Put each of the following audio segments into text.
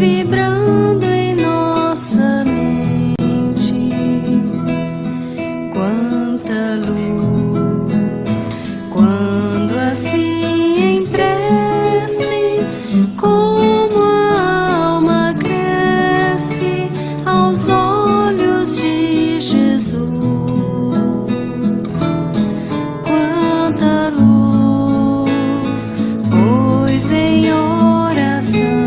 vibrando em nossa mente. Quanta luz, quando assim em prece, como a alma cresce aos olhos de Jesus. Quanta luz, pois em oração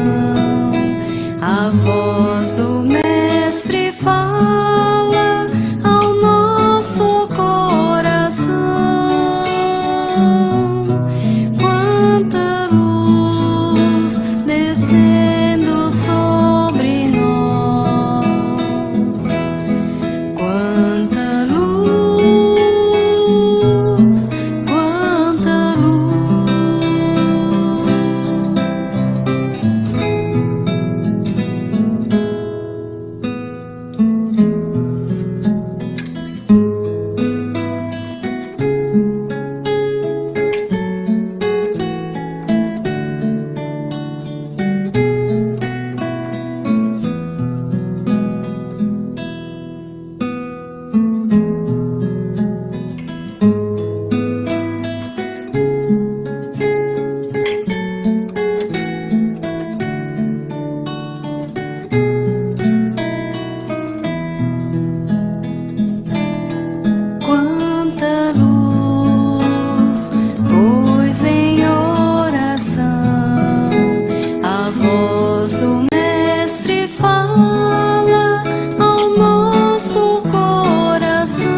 a voz do Mestre fala ao nosso coração. Quanta luz descendo sobre nós. Quanta luz, quanta luz. Quanta luz, pois em oração a voz do Mestre fala ao nosso coração.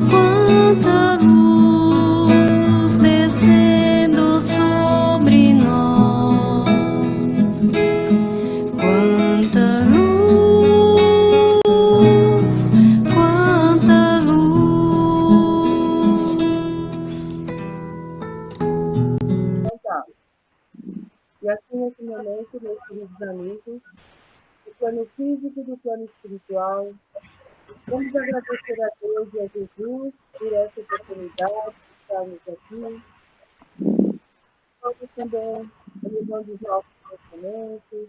Quanta luz descendo sobre nós. Quanta luz, quanta luz. Então, e assim nesse momento, meus queridos amigos, do plano físico e do plano espiritual, vamos agradecer a Deus e a Jesus por essa oportunidade de estarmos aqui. Vamos também elevando os nossos pensamentos,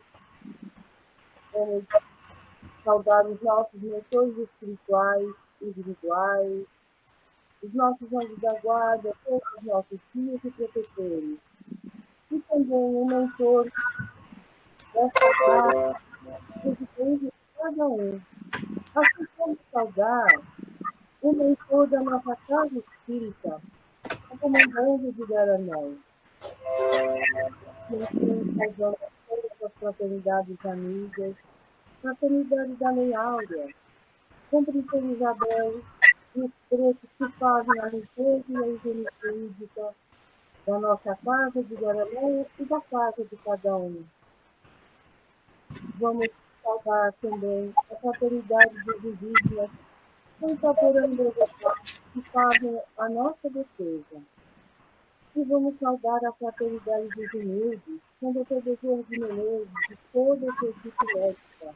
vamos saudar os nossos mentores espirituais, individuais, os nossos anjos da guarda, todos os nossos filhos e protetores. E também o mentor desta casa, presidente de cada um. Assim como saudar o mentor da nossa casa espírita, o comandante de Garanão. E assim, saudando todas as fraternidades amigas, fraternidade da Lei Áurea, com Princesa Isabel, e os pretos que fazem a limpeza e a higiene física da nossa casa de Garanão e da casa de cada um. Vamos saudar também a fraternidade dos indígenas, incorporando que fazem a nossa defesa. E vamos saudar a fraternidade dos humildes, com o Dr. Bezerra de Menezes e toda a sua equipe médica.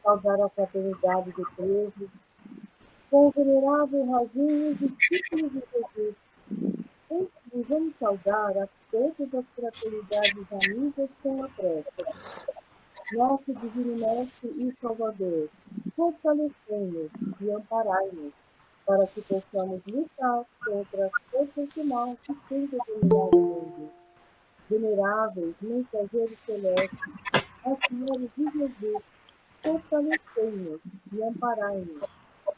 Saudar a fraternidade do Preso, com o venerável Razinho e discípulos de Jesus. E vamos saudar a todas as fraternidades amigas com a prece. Nosso Divino Mestre e Salvador, fortalecei-nos e amparai-nos, para que possamos lutar contra as forças do mal que tentam dominar o mundo. Veneráveis mensageiros celestes, auxiliares de Jesus, fortalecei-nos e amparai-nos,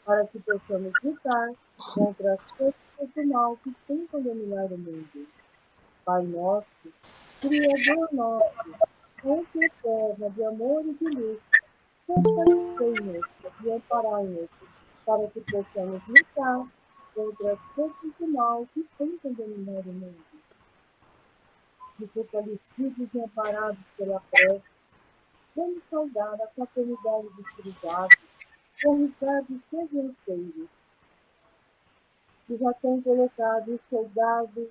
para que possamos lutar contra as forças do mal que tentam dominar o mundo. Pai nosso, Criador nosso, fonte eterna de amor e de luz, fortalecei-nos e amparai-nos, para que possamos lutar contra as forças do mal que tentam dominar o mundo. E fortalecidos e amparados pela prece, vamos saudar a fraternidade dos cruzados, com Ricardo e seus lanceiros, que já têm colocado os soldados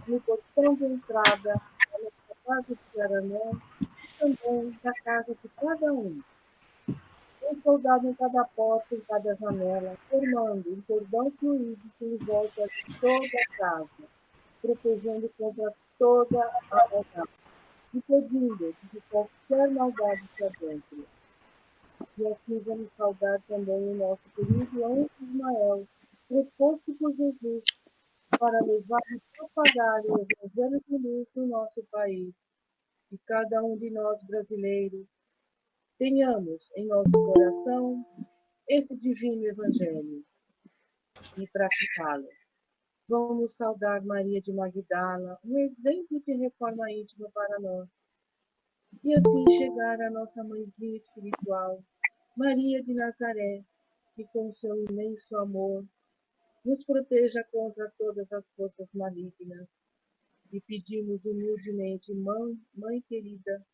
no portão de entrada da nossa casa de Garanã e também da casa de cada um. Um soldado em cada porta, em cada janela, formando um cordão fluido que envolta toda a casa. protegendo contra toda a maldade, impedindo que qualquer maldade se adentre. E assim vamos saudar também o nosso querido anjo Ismael, proposto por Jesus para levar e propagar o Evangelho de luz no nosso país. E cada um de nós brasileiros tenhamos em nosso coração esse divino Evangelho e praticá-lo. Vamos saudar Maria de Magdala, um exemplo de reforma íntima para nós. E assim chegar à nossa mãezinha espiritual, Maria de Nazaré, que com seu imenso amor nos proteja contra todas as forças malignas. E pedimos humildemente, Mãe querida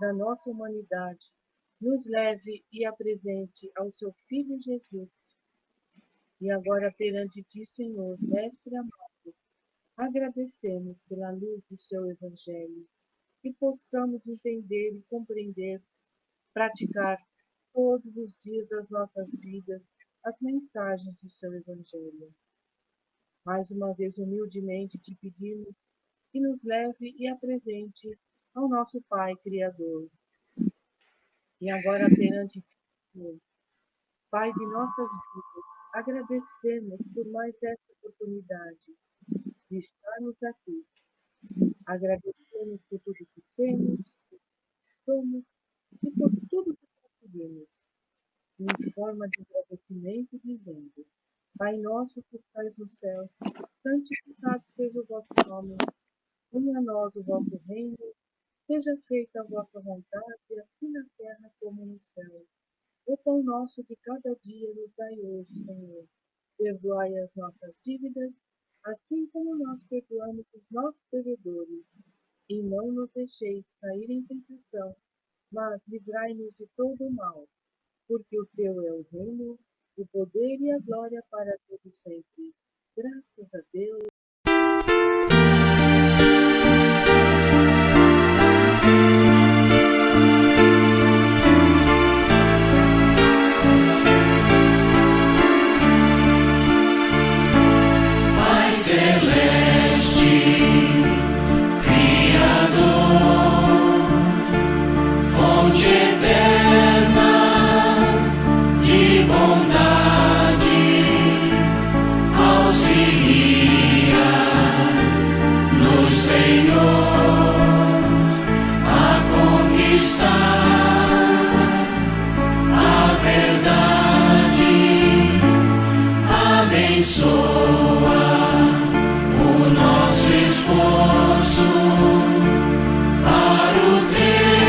da nossa humanidade, nos leve e apresente ao seu Filho Jesus. E agora perante ti, Senhor, Mestre amado, agradecemos pela luz do seu Evangelho, que possamos entender e compreender, praticar todos os dias das nossas vidas as mensagens do seu Evangelho. Mais uma vez, humildemente te pedimos que nos leve e apresente ao nosso Pai Criador. E agora perante ti, Senhor, Pai de nossas vidas, agradecemos por mais esta oportunidade de estarmos aqui. Agradecemos por tudo que temos, somos e por tudo que conseguimos. Em forma de agradecimento, dizendo: Pai nosso que estais nos céus, santificado seja o vosso nome. Venha a nós o vosso reino, seja feita a vossa vontade, assim na terra como no céu. O pão nosso de cada dia nos dai hoje, Senhor. Perdoai as nossas dívidas, assim como nós perdoamos os nossos devedores. E não nos deixeis cair em tentação, mas livrai-nos de todo o mal. Porque o teu é o reino, o poder e a glória para todos sempre. Graças a Deus. Pai celeste, Criador, fonte eterna de bondade, auxilia-nos, Senhor, a conquistar a verdade. Abençoa o nosso esforço para o teu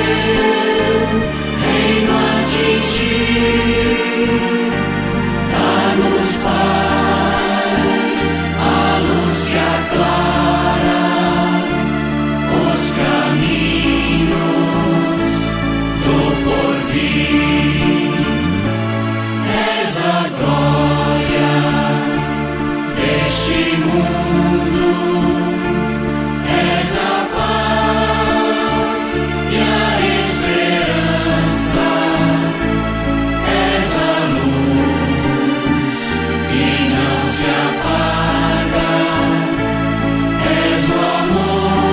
reino atingir. Dá-nos, Pai, a luz que aclara os caminhos do porvir. És a glória deste mundo, és a paz e a esperança, és a luz que não se apaga, és o amor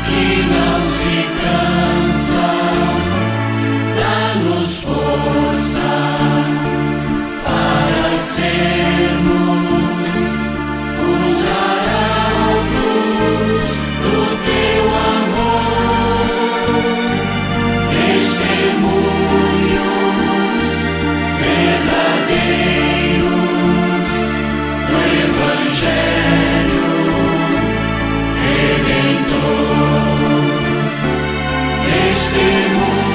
que não se cansa. Dá-nos força para sermos os arautos do teu amor, testemunhos verdadeiros do Evangelho Redentor, testemunhos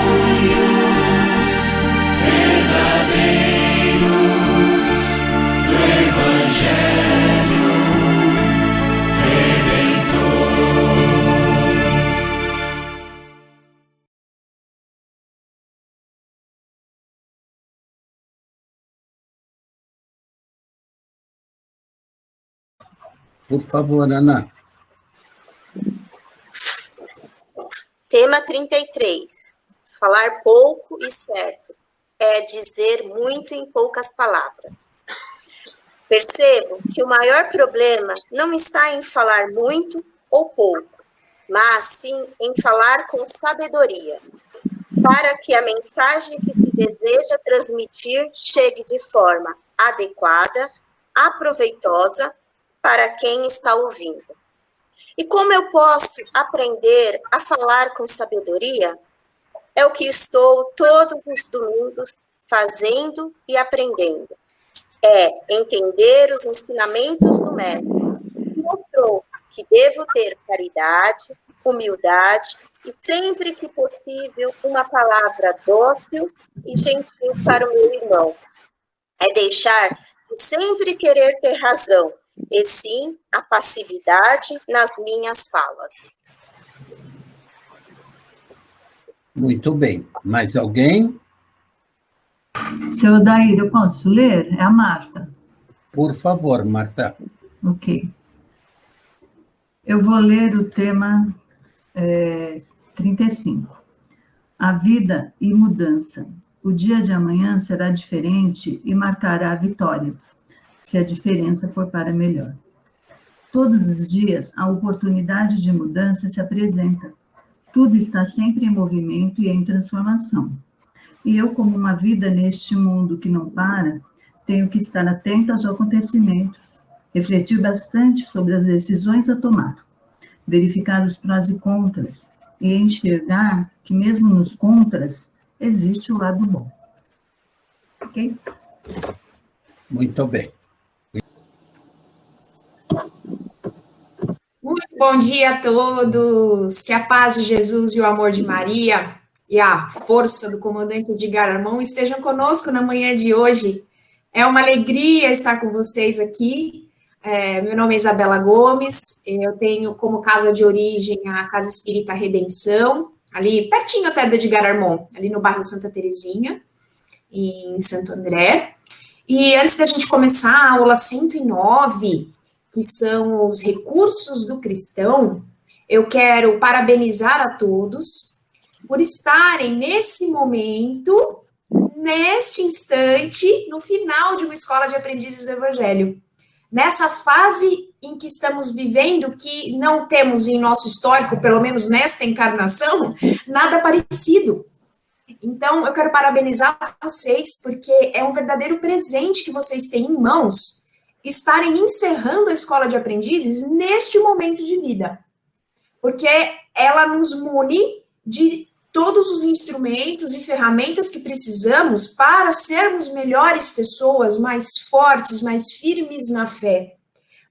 verdadeiros do Evangelho Redentor. Por favor, Ana. Tema 33. Falar pouco e certo é dizer muito em poucas palavras. Percebo que o maior problema não está em falar muito ou pouco, mas sim em falar com sabedoria, para que a mensagem que se deseja transmitir chegue de forma adequada, aproveitosa para quem está ouvindo. E como eu posso aprender a falar com sabedoria? É o que estou todos os domingos fazendo e aprendendo. É entender os ensinamentos do Mestre, que mostrou que devo ter caridade, humildade e, sempre que possível, uma palavra dócil e gentil para o meu irmão. É deixar de sempre querer ter razão, e sim a passividade nas minhas falas. Muito bem. Mais alguém? Seu Odair, eu posso ler? É a Marta. Por favor, Marta. Ok. Eu vou ler o tema 35. A vida e mudança. O dia de amanhã será diferente e marcará a vitória, se a diferença for para melhor. Todos os dias, a oportunidade de mudança se apresenta. Tudo está sempre em movimento e em transformação. E eu, como uma vida neste mundo que não para, tenho que estar atento aos acontecimentos, refletir bastante sobre as decisões a tomar, verificar os prós e contras, e enxergar que mesmo nos contras, existe o lado bom. Ok? Muito bem. Muito bom dia a todos, que a paz de Jesus e o amor de Maria e a força do comandante Edgar Armon estejam conosco na manhã de hoje. É uma alegria estar com vocês aqui. Meu nome é Isabela Gomes, eu tenho como casa de origem a Casa Espírita Redenção, ali pertinho até do Edgar Armon, ali no bairro Santa Terezinha, em Santo André. E antes da gente começar a aula 109, que são os recursos do cristão, eu quero parabenizar a todos por estarem nesse momento, neste instante, no final de uma escola de aprendizes do Evangelho. Nessa fase em que estamos vivendo, que não temos em nosso histórico, pelo menos nesta encarnação, nada parecido. Então, eu quero parabenizar vocês, porque é um verdadeiro presente que vocês têm em mãos, estarem encerrando a escola de aprendizes neste momento de vida. Porque ela nos mune de todos os instrumentos e ferramentas que precisamos para sermos melhores pessoas, mais fortes, mais firmes na fé,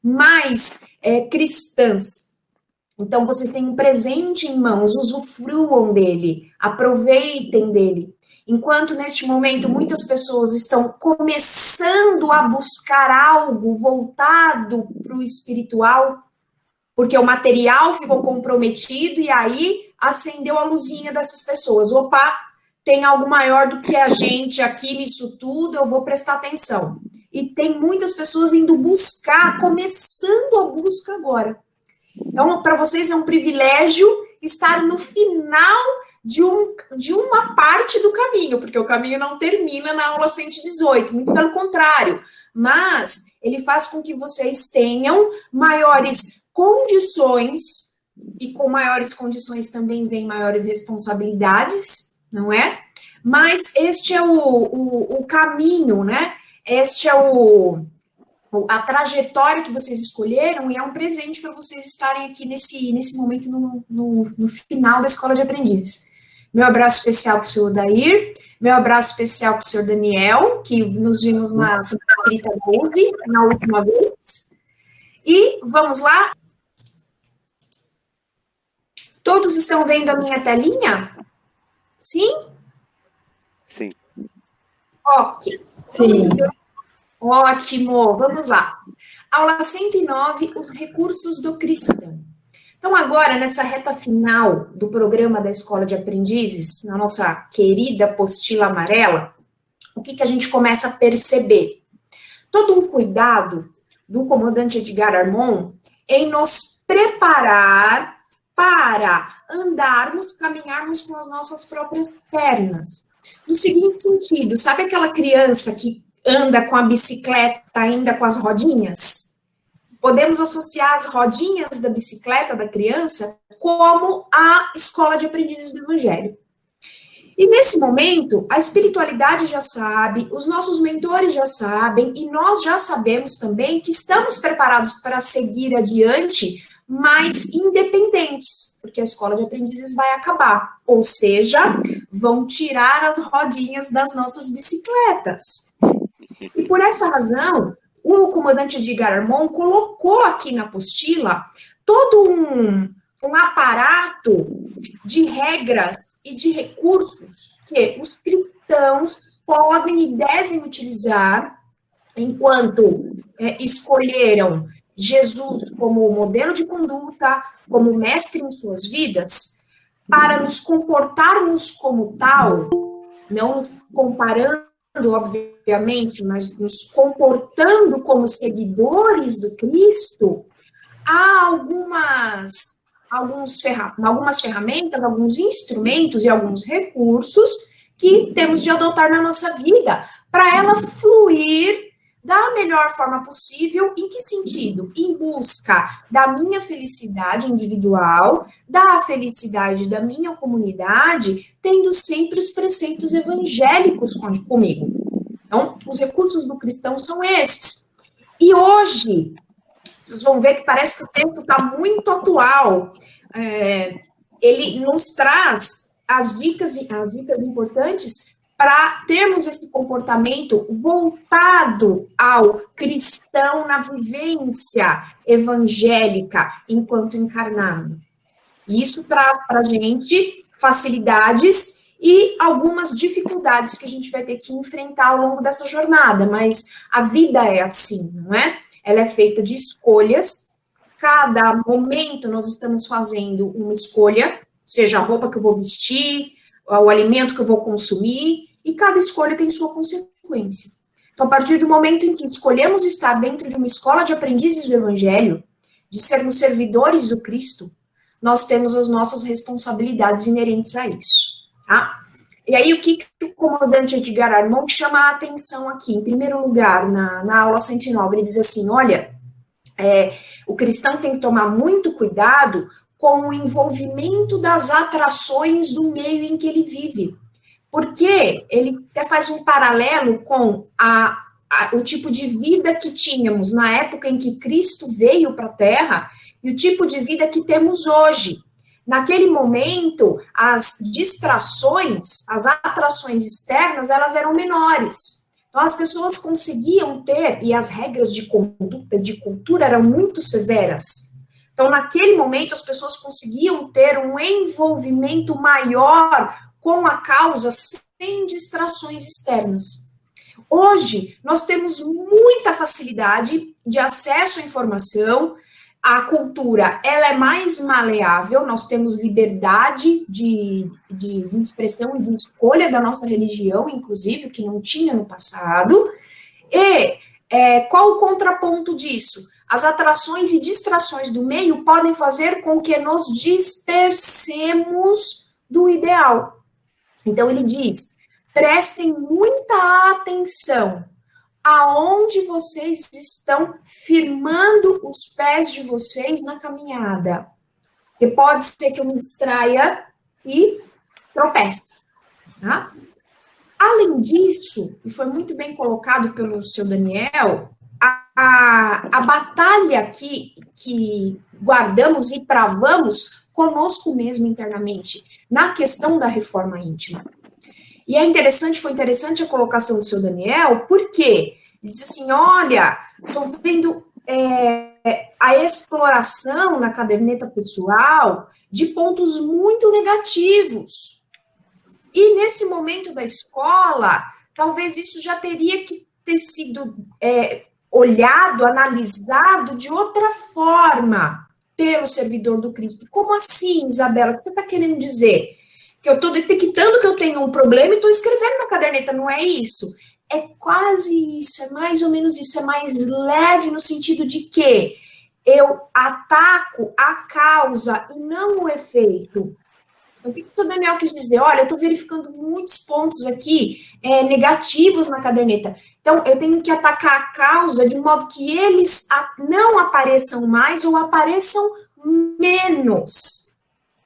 mais cristãs. Então, vocês têm um presente em mãos, usufruam dele, aproveitem dele. Enquanto, neste momento, muitas pessoas estão começando a buscar algo voltado para o espiritual, porque o material ficou comprometido e aí acendeu a luzinha dessas pessoas. Opa, tem algo maior do que a gente aqui nisso tudo, eu vou prestar atenção. E tem muitas pessoas indo buscar, começando a busca agora. Então, para vocês é um privilégio estar no final de uma parte do caminho, porque o caminho não termina na aula 118, muito pelo contrário, mas ele faz com que vocês tenham maiores condições, e com maiores condições também vem maiores responsabilidades, não é? Mas este é o caminho, né? Este é a trajetória que vocês escolheram, e é um presente para vocês estarem aqui nesse momento no final da Escola de Aprendizes. Meu abraço especial para o senhor Odair, meu abraço especial para o senhor Daniel, que nos vimos na Santa Espírita 12, na última vez. E vamos lá. Todos estão vendo a minha telinha? Sim? Sim. Ok. Sim. Ótimo, vamos lá. Aula 109, os recursos do cristão. Então, agora, nessa reta final do programa da Escola de Aprendizes, na nossa querida apostila amarela, o que a gente começa a perceber? Todo um cuidado do comandante Edgar Armon em nos preparar para andarmos, caminharmos com as nossas próprias pernas. No seguinte sentido, sabe aquela criança que anda com a bicicleta ainda com as rodinhas? Podemos associar as rodinhas da bicicleta da criança como a escola de aprendizes do Evangelho. E nesse momento, a espiritualidade já sabe, os nossos mentores já sabem, e nós já sabemos também que estamos preparados para seguir adiante, mas independentes, porque a escola de aprendizes vai acabar. Ou seja, vão tirar as rodinhas das nossas bicicletas. E por essa razão, o comandante Edgar Armon colocou aqui na apostila todo um aparato de regras e de recursos que os cristãos podem e devem utilizar enquanto escolheram Jesus como modelo de conduta, como mestre em suas vidas, para nos comportarmos como tal, não nos comparando, obviamente, mas nos comportando como seguidores do Cristo. Há algumas ferramentas, alguns instrumentos e alguns recursos que temos de adotar na nossa vida para ela fluir da melhor forma possível. Em que sentido? Em busca da minha felicidade individual, da felicidade da minha comunidade, tendo sempre os preceitos evangélicos comigo. Então, os recursos do cristão são esses. E hoje, vocês vão ver que parece que o texto está muito atual. Ele nos traz as dicas importantes para termos esse comportamento voltado ao cristão na vivência evangélica enquanto encarnado. E isso traz para a gente facilidades e algumas dificuldades que a gente vai ter que enfrentar ao longo dessa jornada, mas a vida é assim, não é? Ela é feita de escolhas. Cada momento nós estamos fazendo uma escolha, seja a roupa que eu vou vestir, o alimento que eu vou consumir, e cada escolha tem sua consequência. Então, a partir do momento em que escolhemos estar dentro de uma escola de aprendizes do Evangelho, de sermos servidores do Cristo, nós temos as nossas responsabilidades inerentes a isso, tá? E aí, o que o comandante Edgar Armon chama a atenção aqui? Em primeiro lugar, na aula 109, ele diz assim, olha, o cristão tem que tomar muito cuidado com o envolvimento das atrações do meio em que ele vive. Porque ele até faz um paralelo com o tipo de vida que tínhamos na época em que Cristo veio para a Terra e o tipo de vida que temos hoje. Naquele momento, as distrações, as atrações externas, elas eram menores. Então, as pessoas conseguiam ter, e as regras de conduta, de cultura eram muito severas. Então, naquele momento, as pessoas conseguiam ter um envolvimento maior com a causa sem distrações externas. Hoje, nós temos muita facilidade de acesso à informação, a cultura, ela é mais maleável, nós temos liberdade de expressão e de escolha da nossa religião, inclusive, que não tinha no passado. E qual o contraponto disso? As atrações e distrações do meio podem fazer com que nos dispersemos do ideal. Então, ele diz, prestem muita atenção aonde vocês estão firmando os pés de vocês na caminhada. E pode ser que eu me distraia e tropece. Tá? Além disso, e foi muito bem colocado pelo seu Daniel, a batalha que guardamos e travamos conosco mesmo internamente, na questão da reforma íntima. E foi interessante a colocação do seu Daniel, porque ele diz assim, olha, estou vendo a exploração na caderneta pessoal de pontos muito negativos. E nesse momento da escola, talvez isso já teria que ter sido olhado, analisado de outra forma pelo servidor do Cristo. Como assim, Isabela? O que você está querendo dizer? Que eu estou detectando que eu tenho um problema e estou escrevendo na caderneta, não é isso? É quase isso, é mais ou menos isso, é mais leve no sentido de que eu ataco a causa e não o efeito. Então, o que o seu Daniel quis dizer? Olha, eu estou verificando muitos pontos aqui negativos na caderneta. Então, Então, eu tenho que atacar a causa de modo que eles não apareçam mais ou apareçam menos.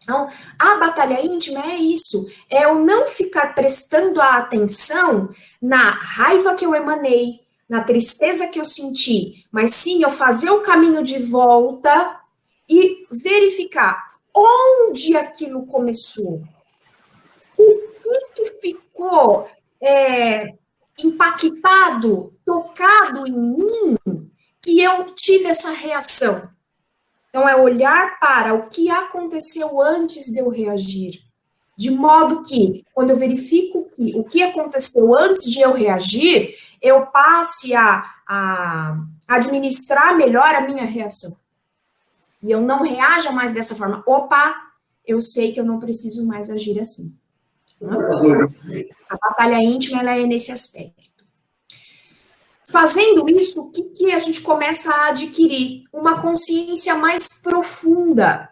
Então, a batalha íntima é isso, é eu não ficar prestando a atenção na raiva que eu emanei, na tristeza que eu senti, mas sim eu fazer o caminho de volta e verificar onde aquilo começou. O que ficou impactado, tocado em mim, que eu tive essa reação. Então, é olhar para o que aconteceu antes de eu reagir. De modo que, quando eu verifico o que aconteceu antes de eu reagir, eu passe a administrar melhor a minha reação. E eu não reaja mais dessa forma. Opa, eu sei que eu não preciso mais agir assim. A batalha íntima, ela é nesse aspecto. Fazendo isso, o que a gente começa a adquirir? Uma consciência mais profunda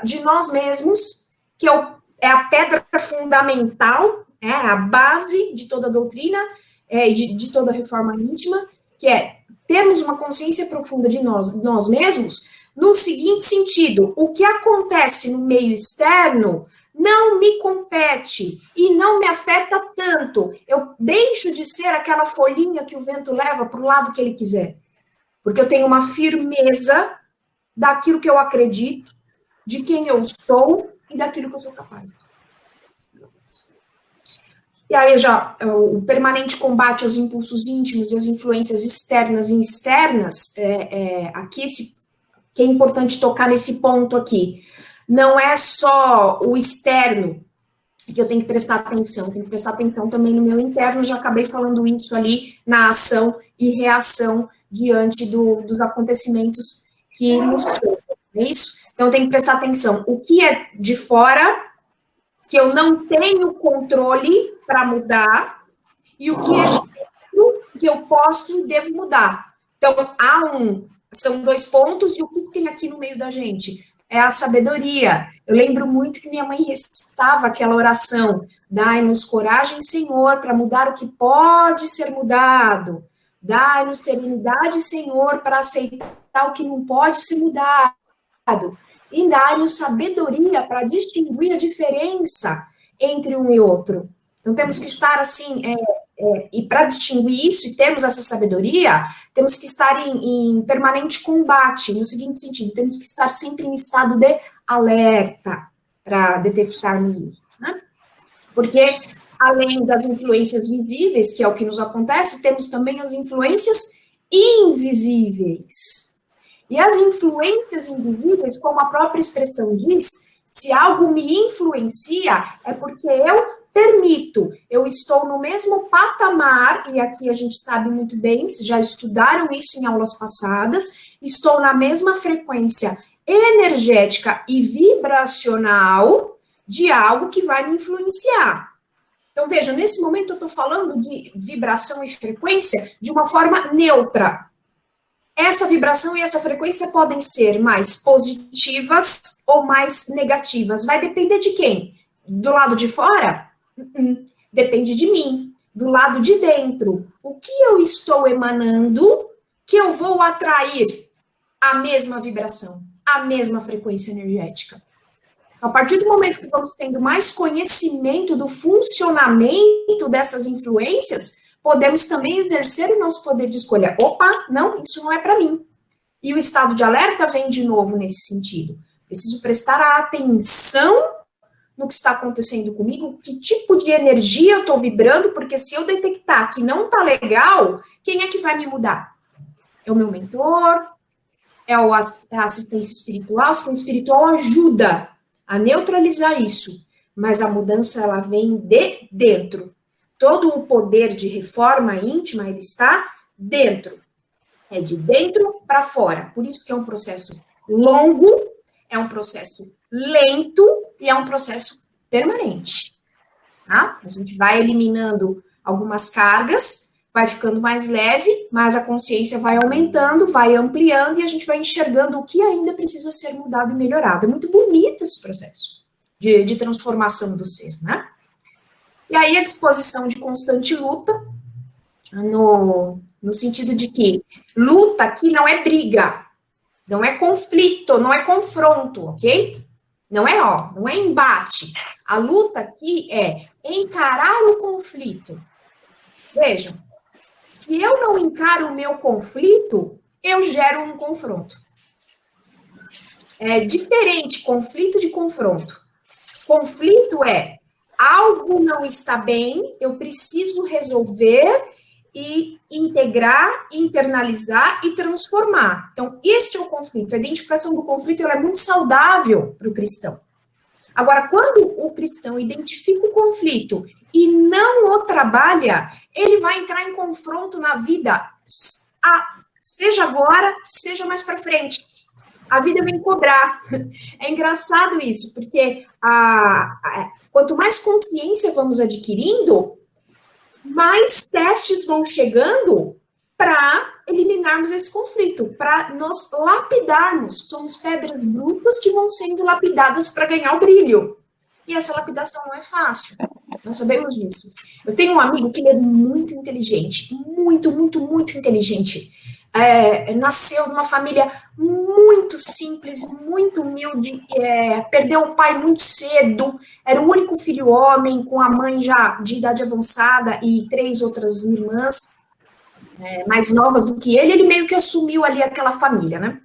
de nós mesmos, que é a pedra fundamental, a base de toda a doutrina, de toda a reforma íntima, que é termos uma consciência profunda de nós mesmos, no seguinte sentido: o que acontece no meio externo não me compete e não me afeta tanto. Eu deixo de ser aquela folhinha que o vento leva para o lado que ele quiser. Porque eu tenho uma firmeza daquilo que eu acredito, de quem eu sou e daquilo que eu sou capaz. E aí o permanente combate aos impulsos íntimos e às influências externas e externas, aqui que é importante tocar nesse ponto aqui. Não é só o externo que eu tenho que prestar atenção, tenho que prestar atenção também no meu interno. Eu já acabei falando isso ali na ação e reação diante dos acontecimentos que nos tocam, é isso? Então, eu tenho que prestar atenção. O que é de fora, que eu não tenho controle para mudar, e o que é dentro, que eu posso e devo mudar. Então, são 2 pontos, e o que tem aqui no meio da gente? É a sabedoria. Eu lembro muito que minha mãe recitava aquela oração: dai-nos coragem, Senhor, para mudar o que pode ser mudado. Dai-nos serenidade, Senhor, para aceitar o que não pode ser mudado. E dai-nos sabedoria para distinguir a diferença entre um e outro. Então, temos que estar assim, e para distinguir isso e termos essa sabedoria, temos que estar em permanente combate, no seguinte sentido: temos que estar sempre em estado de alerta para detectarmos isso, né? Porque, além das influências visíveis, que é o que nos acontece, temos também as influências invisíveis. E as influências invisíveis, como a própria expressão diz, se algo me influencia, é porque eu permito, eu estou no mesmo patamar, e aqui a gente sabe muito bem, vocês já estudaram isso em aulas passadas, estou na mesma frequência energética e vibracional de algo que vai me influenciar. Então, veja, nesse momento eu estou falando de vibração e frequência de uma forma neutra. Essa vibração e essa frequência podem ser mais positivas ou mais negativas. Vai depender de quem? Do lado de fora? Depende de mim. Do lado de dentro. O que eu estou emanando que eu vou atrair a mesma vibração, a mesma frequência energética? A partir do momento que vamos tendo mais conhecimento do funcionamento dessas influências, podemos também exercer o nosso poder de escolha. Opa, não, isso não é para mim. E o estado de alerta vem de novo nesse sentido. Preciso prestar atenção no que está acontecendo comigo, que tipo de energia eu estou vibrando, porque se eu detectar que não está legal, quem é que vai me mudar? É o meu mentor? É a assistência espiritual? A assistência espiritual ajuda a neutralizar isso, mas a mudança, ela vem de dentro. Todo o poder de reforma íntima, ele está dentro. É de dentro para fora. Por isso que é um processo longo, é um processo lento e é um processo permanente. Tá? A gente vai eliminando algumas cargas, vai ficando mais leve, mas a consciência vai aumentando, vai ampliando e a gente vai enxergando o que ainda precisa ser mudado e melhorado. É muito bonito esse processo de transformação do ser, né? E aí, a disposição de constante luta, no sentido de que luta aqui não é briga, não é conflito, não é confronto, ok? Não é embate. A luta aqui é encarar o conflito. Vejam, se eu não encaro o meu conflito, eu gero um confronto. É diferente conflito de confronto. Conflito é algo não está bem, eu preciso resolver e integrar, internalizar e transformar. Então, este é o conflito. A identificação do conflito ela é muito saudável para o cristão. Agora, quando o cristão identifica o conflito e não o trabalha, ele vai entrar em confronto na vida, seja agora, seja mais para frente. A vida vem cobrar. É engraçado isso, porque quanto mais consciência vamos adquirindo, mais testes vão chegando para eliminarmos esse conflito, para nós lapidarmos. Somos pedras brutas que vão sendo lapidadas para ganhar o brilho. E essa lapidação não é fácil. Nós sabemos disso. Eu tenho um amigo que ele é muito inteligente, muito, muito, muito inteligente. Nasceu numa família muito simples, muito humilde, perdeu o pai muito cedo, era o único filho homem, com a mãe já de idade avançada e 3 outras irmãs mais novas do que ele meio que assumiu ali aquela família, né?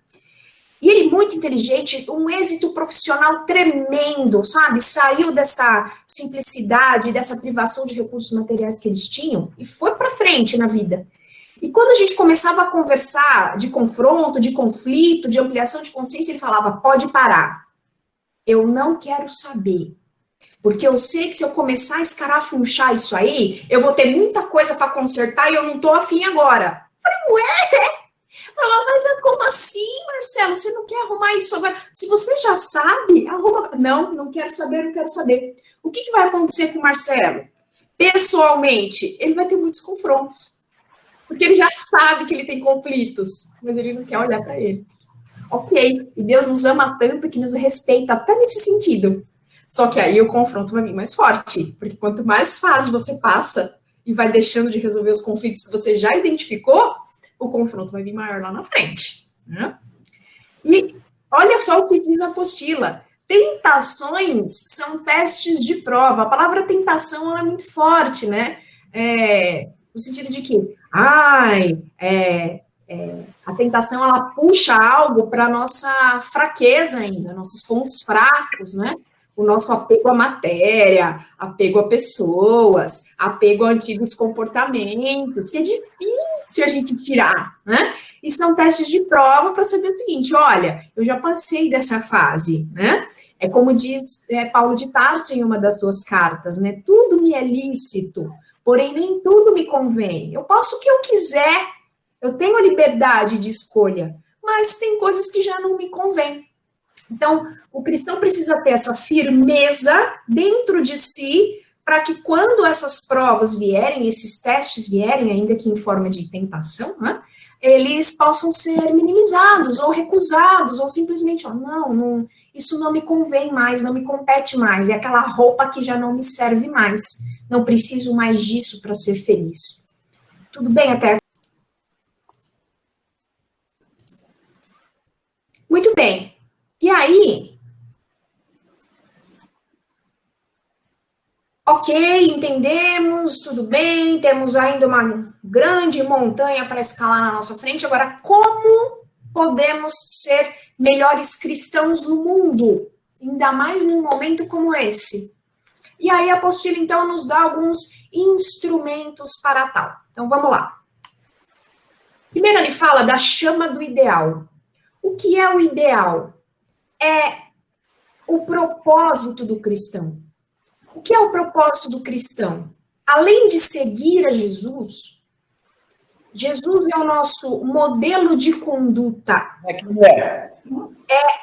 E ele muito inteligente, um êxito profissional tremendo, sabe? Saiu dessa simplicidade, dessa privação de recursos materiais que eles tinham e foi para frente na vida. E quando a gente começava a conversar de confronto, de conflito, de ampliação de consciência, ele falava, pode parar. Eu não quero saber. Porque eu sei que se eu começar a escarafunchar isso aí, eu vou ter muita coisa para consertar e eu não tô afim agora. Eu falei, ué? Falava, mas como assim, Marcelo? Você não quer arrumar isso agora? Se você já sabe, arruma. Não quero saber, não quero saber. O que vai acontecer com o Marcelo? Pessoalmente, ele vai ter muitos confrontos. Porque ele já sabe que ele tem conflitos, mas ele não quer olhar para eles. Ok, e Deus nos ama tanto que nos respeita até nesse sentido. Só que aí o confronto vai vir mais forte, porque quanto mais fase você passa e vai deixando de resolver os conflitos que você já identificou, o confronto vai vir maior lá na frente. Né? E olha só o que diz a apostila. Tentações são testes de prova. A palavra tentação ela é muito forte, né? No sentido de que a tentação ela puxa algo para a nossa fraqueza ainda, nossos pontos fracos, né? O nosso apego à matéria, apego a pessoas, apego a antigos comportamentos, que é difícil a gente tirar, né? E são testes de prova para saber o seguinte, olha, eu já passei dessa fase, né? É como diz Paulo de Tarso em uma das suas cartas, né? Tudo me é lícito, porém nem tudo me convém. Eu posso o que eu quiser, eu tenho liberdade de escolha, mas tem coisas que já não me convêm. Então, o cristão precisa ter essa firmeza dentro de si, para que quando essas provas vierem, esses testes vierem, ainda que em forma de tentação, né, eles possam ser minimizados, ou recusados, ou simplesmente, não, isso não me convém mais, não me compete mais, é aquela roupa que já não me serve mais, não preciso mais disso para ser feliz. Tudo bem até aqui? Muito bem. E aí, ok, entendemos, tudo bem, temos ainda uma grande montanha para escalar na nossa frente. Agora, como podemos ser melhores cristãos no mundo, ainda mais num momento como esse? E aí a apostila, então, nos dá alguns instrumentos para tal. Então, vamos lá. Primeiro, ele fala da chama do ideal. O que é o ideal? É o propósito do cristão. O que é o propósito do cristão? Além de seguir a Jesus, Jesus é o nosso modelo de conduta. É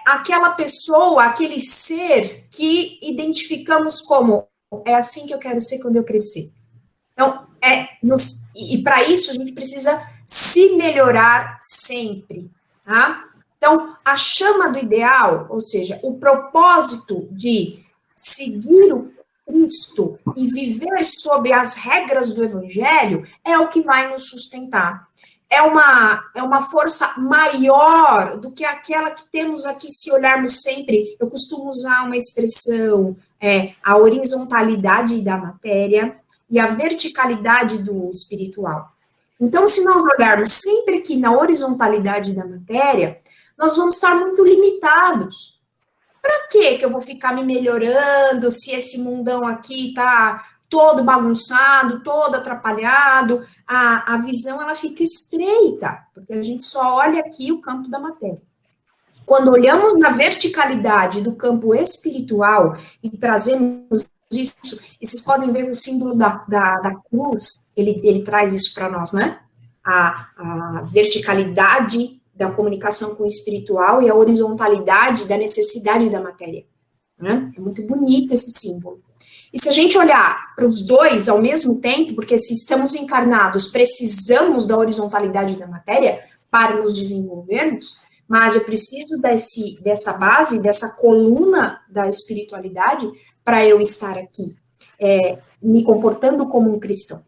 aquela pessoa, aquele ser que identificamos como é assim que eu quero ser quando eu crescer. Então, e para isso a gente precisa se melhorar sempre, tá? Então, a chama do ideal, ou seja, o propósito de seguir Cristo e viver sob as regras do Evangelho é o que vai nos sustentar. É uma força maior do que aquela que temos aqui, se olharmos sempre. Eu costumo usar uma expressão, a horizontalidade da matéria e a verticalidade do espiritual. Então, se nós olharmos sempre aqui na horizontalidade da matéria, nós vamos estar muito limitados. Para que eu vou ficar me melhorando se esse mundão aqui está todo bagunçado, todo atrapalhado? A visão ela fica estreita, porque a gente só olha aqui o campo da matéria. Quando olhamos na verticalidade do campo espiritual e trazemos isso, e vocês podem ver o símbolo da cruz, ele traz isso para nós, né? A verticalidade da comunicação com o espiritual e a horizontalidade da necessidade da matéria. Né? É muito bonito esse símbolo. E se a gente olhar para os dois ao mesmo tempo, porque se estamos encarnados, precisamos da horizontalidade da matéria para nos desenvolvermos, mas eu preciso dessa base, dessa coluna da espiritualidade para eu estar aqui, me comportando como um cristão.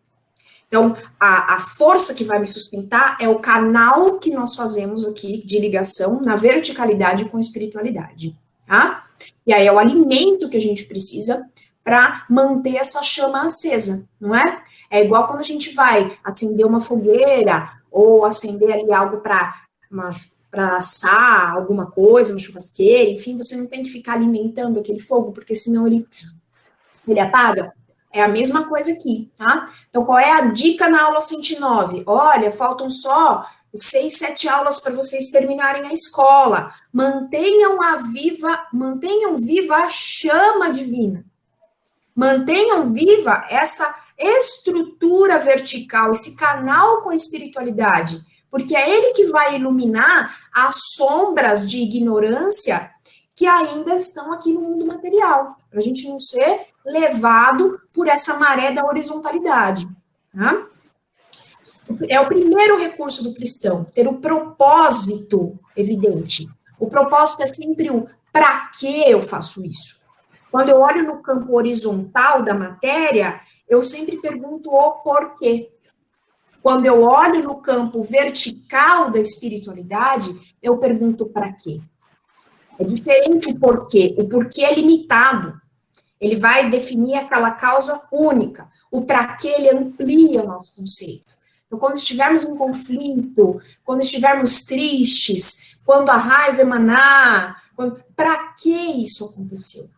Então, a força que vai me sustentar é o canal que nós fazemos aqui de ligação na verticalidade com a espiritualidade, tá? E aí é o alimento que a gente precisa para manter essa chama acesa, não é? É igual quando a gente vai acender uma fogueira ou acender ali algo para assar alguma coisa, uma churrasqueira, enfim, você não tem que ficar alimentando aquele fogo, porque senão ele apaga. É a mesma coisa aqui, tá? Então, qual é a dica na aula 109? Olha, faltam só 6, 7 aulas para vocês terminarem a escola. Mantenham viva a chama divina. Mantenham viva essa estrutura vertical, esse canal com a espiritualidade, porque é ele que vai iluminar as sombras de ignorância que ainda estão aqui no mundo material, para a gente não ser levado por essa maré da horizontalidade. Tá? É o primeiro recurso do cristão, ter o propósito evidente. O propósito é sempre o para que eu faço isso. Quando eu olho no campo horizontal da matéria, eu sempre pergunto o porquê. Quando eu olho no campo vertical da espiritualidade, eu pergunto para quê. É diferente o porquê. O porquê é limitado. Ele vai definir aquela causa única. O para quê, ele amplia o nosso conceito. Então, quando estivermos em conflito, quando estivermos tristes, quando a raiva emanar, para que isso aconteceu?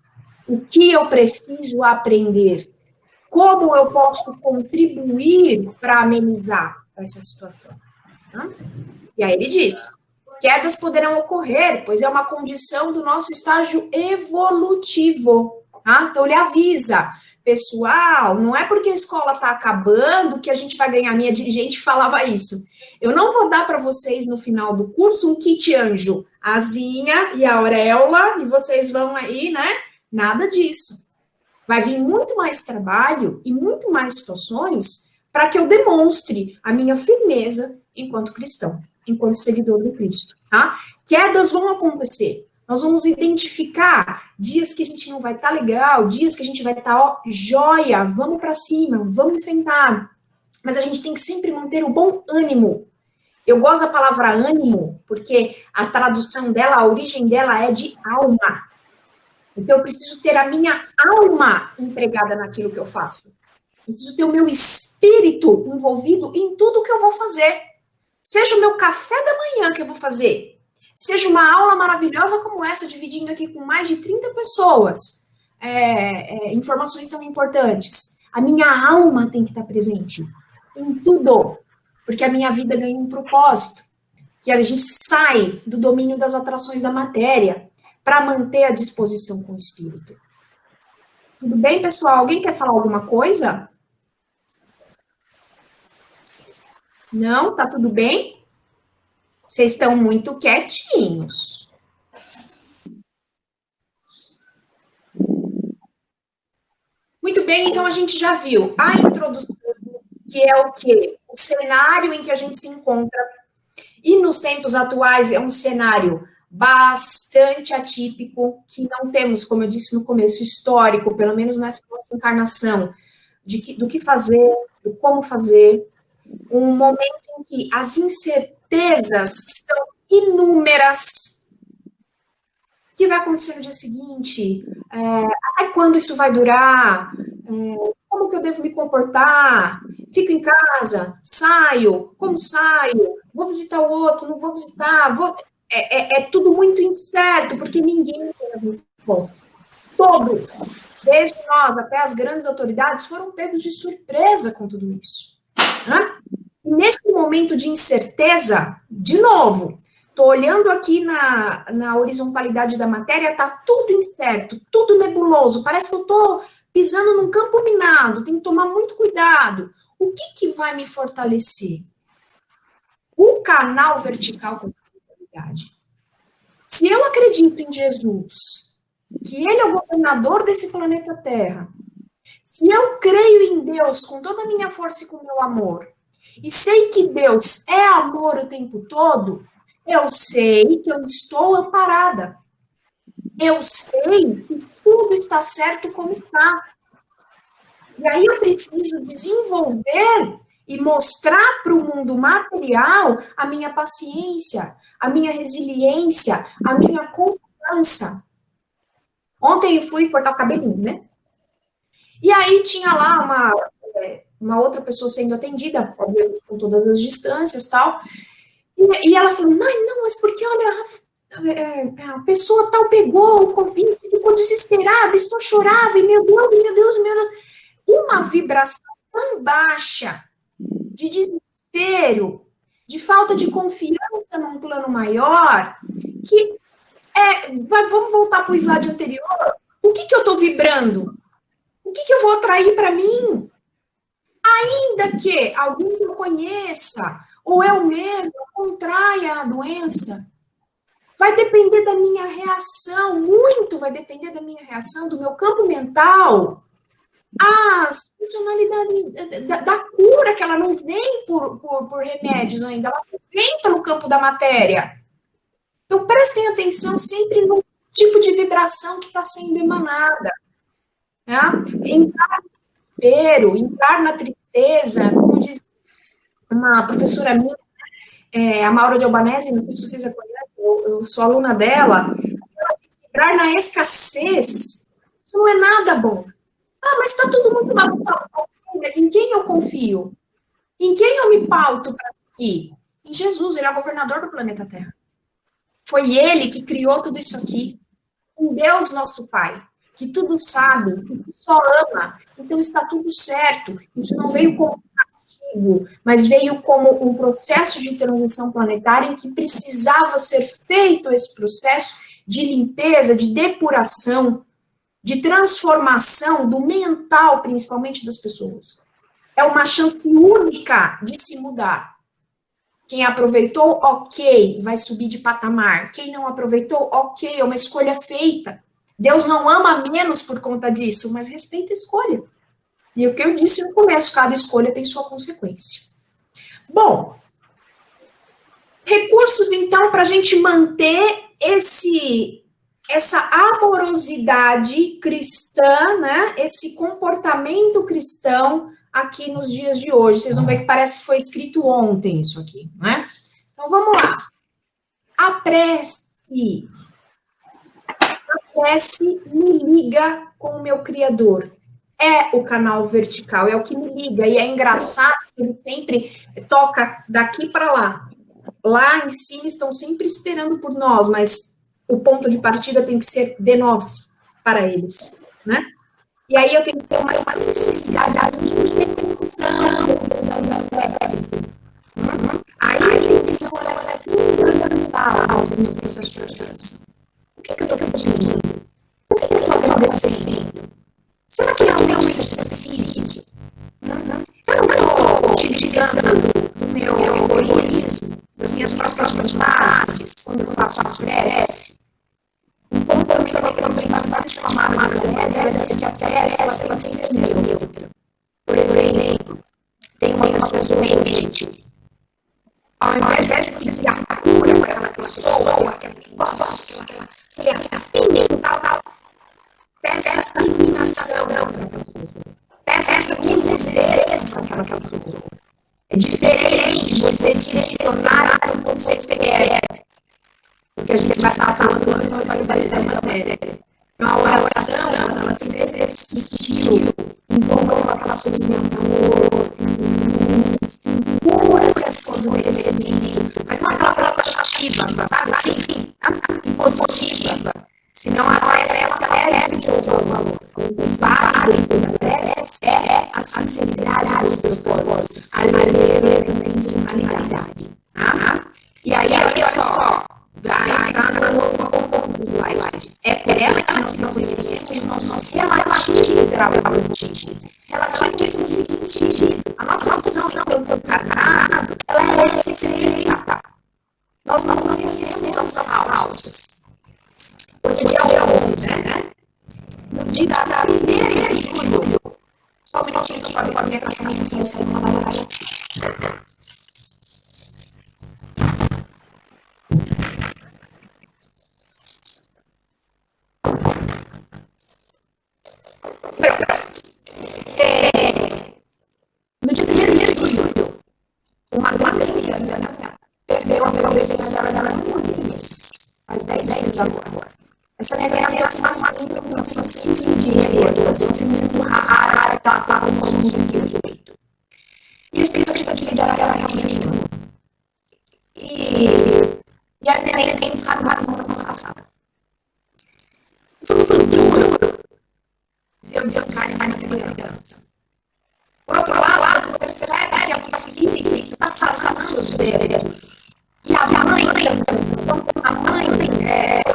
O que eu preciso aprender? Como eu posso contribuir para amenizar essa situação? Tá? E aí ele diz, quedas poderão ocorrer, pois é uma condição do nosso estágio evolutivo. Tá? Então ele avisa, pessoal, não é porque a escola está acabando que a gente vai ganhar. Minha dirigente falava isso. Eu não vou dar para vocês no final do curso um kit anjo, a asinha e a auréola, e vocês vão aí, né? Nada disso. Vai vir muito mais trabalho e muito mais situações para que eu demonstre a minha firmeza enquanto cristão, enquanto seguidor do Cristo, tá? Quedas vão acontecer. Nós vamos identificar dias que a gente não vai estar legal, dias que a gente vai estar, joia, vamos para cima, vamos enfrentar. Mas a gente tem que sempre manter o bom ânimo. Eu gosto da palavra ânimo, porque a tradução dela, a origem dela é de alma. Então, eu preciso ter a minha alma empregada naquilo que eu faço. Preciso ter o meu espírito envolvido em tudo que eu vou fazer. Seja o meu café da manhã que eu vou fazer. Seja uma aula maravilhosa como essa, dividindo aqui com mais de 30 pessoas. Informações tão importantes. A minha alma tem que estar presente em tudo. Porque a minha vida ganha um propósito. Que a gente sai do domínio das atrações da matéria para manter a disposição com o espírito. Tudo bem, pessoal? Alguém quer falar alguma coisa? Não? Tá tudo bem? Vocês estão muito quietinhos. Muito bem, então a gente já viu a introdução, que é o quê? O cenário em que a gente se encontra. E nos tempos atuais é um cenário bastante atípico, que não temos, como eu disse no começo, histórico, pelo menos nessa nossa encarnação, do que fazer, do como fazer, um momento em que as incertezas são inúmeras. O que vai acontecer no dia seguinte? Até quando isso vai durar? Como que eu devo me comportar? Fico em casa? Saio? Como saio? Vou visitar o outro? Não vou visitar? É tudo muito incerto, porque ninguém tem as respostas. Todos, desde nós até as grandes autoridades, foram pegos de surpresa com tudo isso. Né? E nesse momento de incerteza, de novo, estou olhando aqui na horizontalidade da matéria, está tudo incerto, tudo nebuloso, parece que eu estou pisando num campo minado, tenho que tomar muito cuidado. O que vai me fortalecer? O canal vertical com espiritualidade. Se eu acredito em Jesus, que ele é o governador desse planeta Terra, se eu creio em Deus com toda a minha força e com o meu amor, e sei que Deus é amor o tempo todo, eu sei que eu estou amparada. Eu sei que tudo está certo como está. E aí eu preciso desenvolver e mostrar para o mundo material a minha paciência, a minha resiliência, a minha confiança. Ontem eu fui cortar o cabelinho, né? E aí tinha lá uma outra pessoa sendo atendida, obviamente com todas as distâncias e tal, e ela falou, não, mas porque, olha, a pessoa tal pegou o Covid, ficou desesperada, estou chorava, e meu Deus, meu Deus, meu Deus. Uma vibração tão baixa de desespero, de falta de confiança num plano maior, que vamos voltar para o slide anterior. O que eu estou vibrando? O que eu vou atrair para mim? Ainda que alguém que eu conheça, ou eu mesma, contraia a doença, vai depender da minha reação, muito vai depender da minha reação, do meu campo mental, as funcionalidades da cura, que ela não vem por remédios ainda, ela vem pelo campo da matéria. Então, prestem atenção sempre no tipo de vibração que está sendo emanada. Tá? Entrar no desespero, entrar na tristeza, como diz uma professora minha, a Maura de Albanese, não sei se vocês a conhecem, eu sou aluna dela, ela diz que entrar na escassez, isso não é nada bom. Mas está tudo muito bagunçado. Mas em quem eu confio? Em quem eu me pauto para seguir? Em Jesus, ele é o governador do planeta Terra. Foi ele que criou tudo isso aqui. Em Deus, nosso Pai, que tudo sabe, que só ama. Então está tudo certo. Isso não veio como castigo, mas veio como um processo de transição planetária em que precisava ser feito esse processo de limpeza, de depuração, de transformação do mental, principalmente das pessoas. É uma chance única de se mudar. Quem aproveitou, ok, vai subir de patamar. Quem não aproveitou, ok, é uma escolha feita. Deus não ama menos por conta disso, mas respeita a escolha. E o que eu disse no começo, cada escolha tem sua consequência. Bom, recursos, então, para a gente manter essa amorosidade cristã, né? Esse comportamento cristão aqui nos dias de hoje. Vocês vão ver que parece que foi escrito ontem isso aqui, né? Então, vamos lá. A prece me liga com o meu Criador. É o canal vertical, é o que me liga. E é engraçado que ele sempre toca daqui para lá. Lá em cima estão sempre esperando por nós, mas o ponto de partida tem que ser de nós para eles, né? E aí eu tenho que ter uma necessidade de intenção. Aí a intenção é fundamental no processo de oração. O que eu estou pedindo? O que eu estou agradecendo? Será que realmente preciso? Eu não estou utilizando do meu egoísmo, das minhas próprias bases, quando eu faço a prece. Um ponto também que eu tenho bastante com a Maria é que a prece ela tem que ser neutra. Por exemplo, tem uma pessoa em mente. Ao invés de você criar cura para aquela pessoa, ou aquela que gosta Peça que obedeça aquela que ela usou. É diferente de você direcionar para o que você quer. Porque a gente vai estar falando na qualidade da matéria. Uma oração, ela tem que ser sutil, envolver aquela pessoa no amor, pura de conhecimento, mas não aquela palavra taxativa, sabe? Assim, positiva. Senão a prece ela de outro valor. O vale da prece é a sinceridade dos propósitos, a realidade. E aí, olha só, vai entrar no outro slide. É por ela que nós não conhecemos o nosso relativo grau evolutivo. Relativo no sentido. A nossa noção pelo encarnado, ela é secreta. Nós não conhecemos nossa alça. Hoje é dia 11, né? No dia da 1º de julho. Só um minutinho que eu falei com a minha cachorrinha assim, no dia 1º de julho, uma criança perdeu a bebezinha dela de 1 mês, às 10 agora. Essa criança passou por uma situação muito rara, estava com direito. E a expectativa de vida era realmente e a neném tem sabe como passada. Tudo duro. Deus vai na criança. Por outro lado, você percebe que é o espírito está sanando os dedos. E a mãe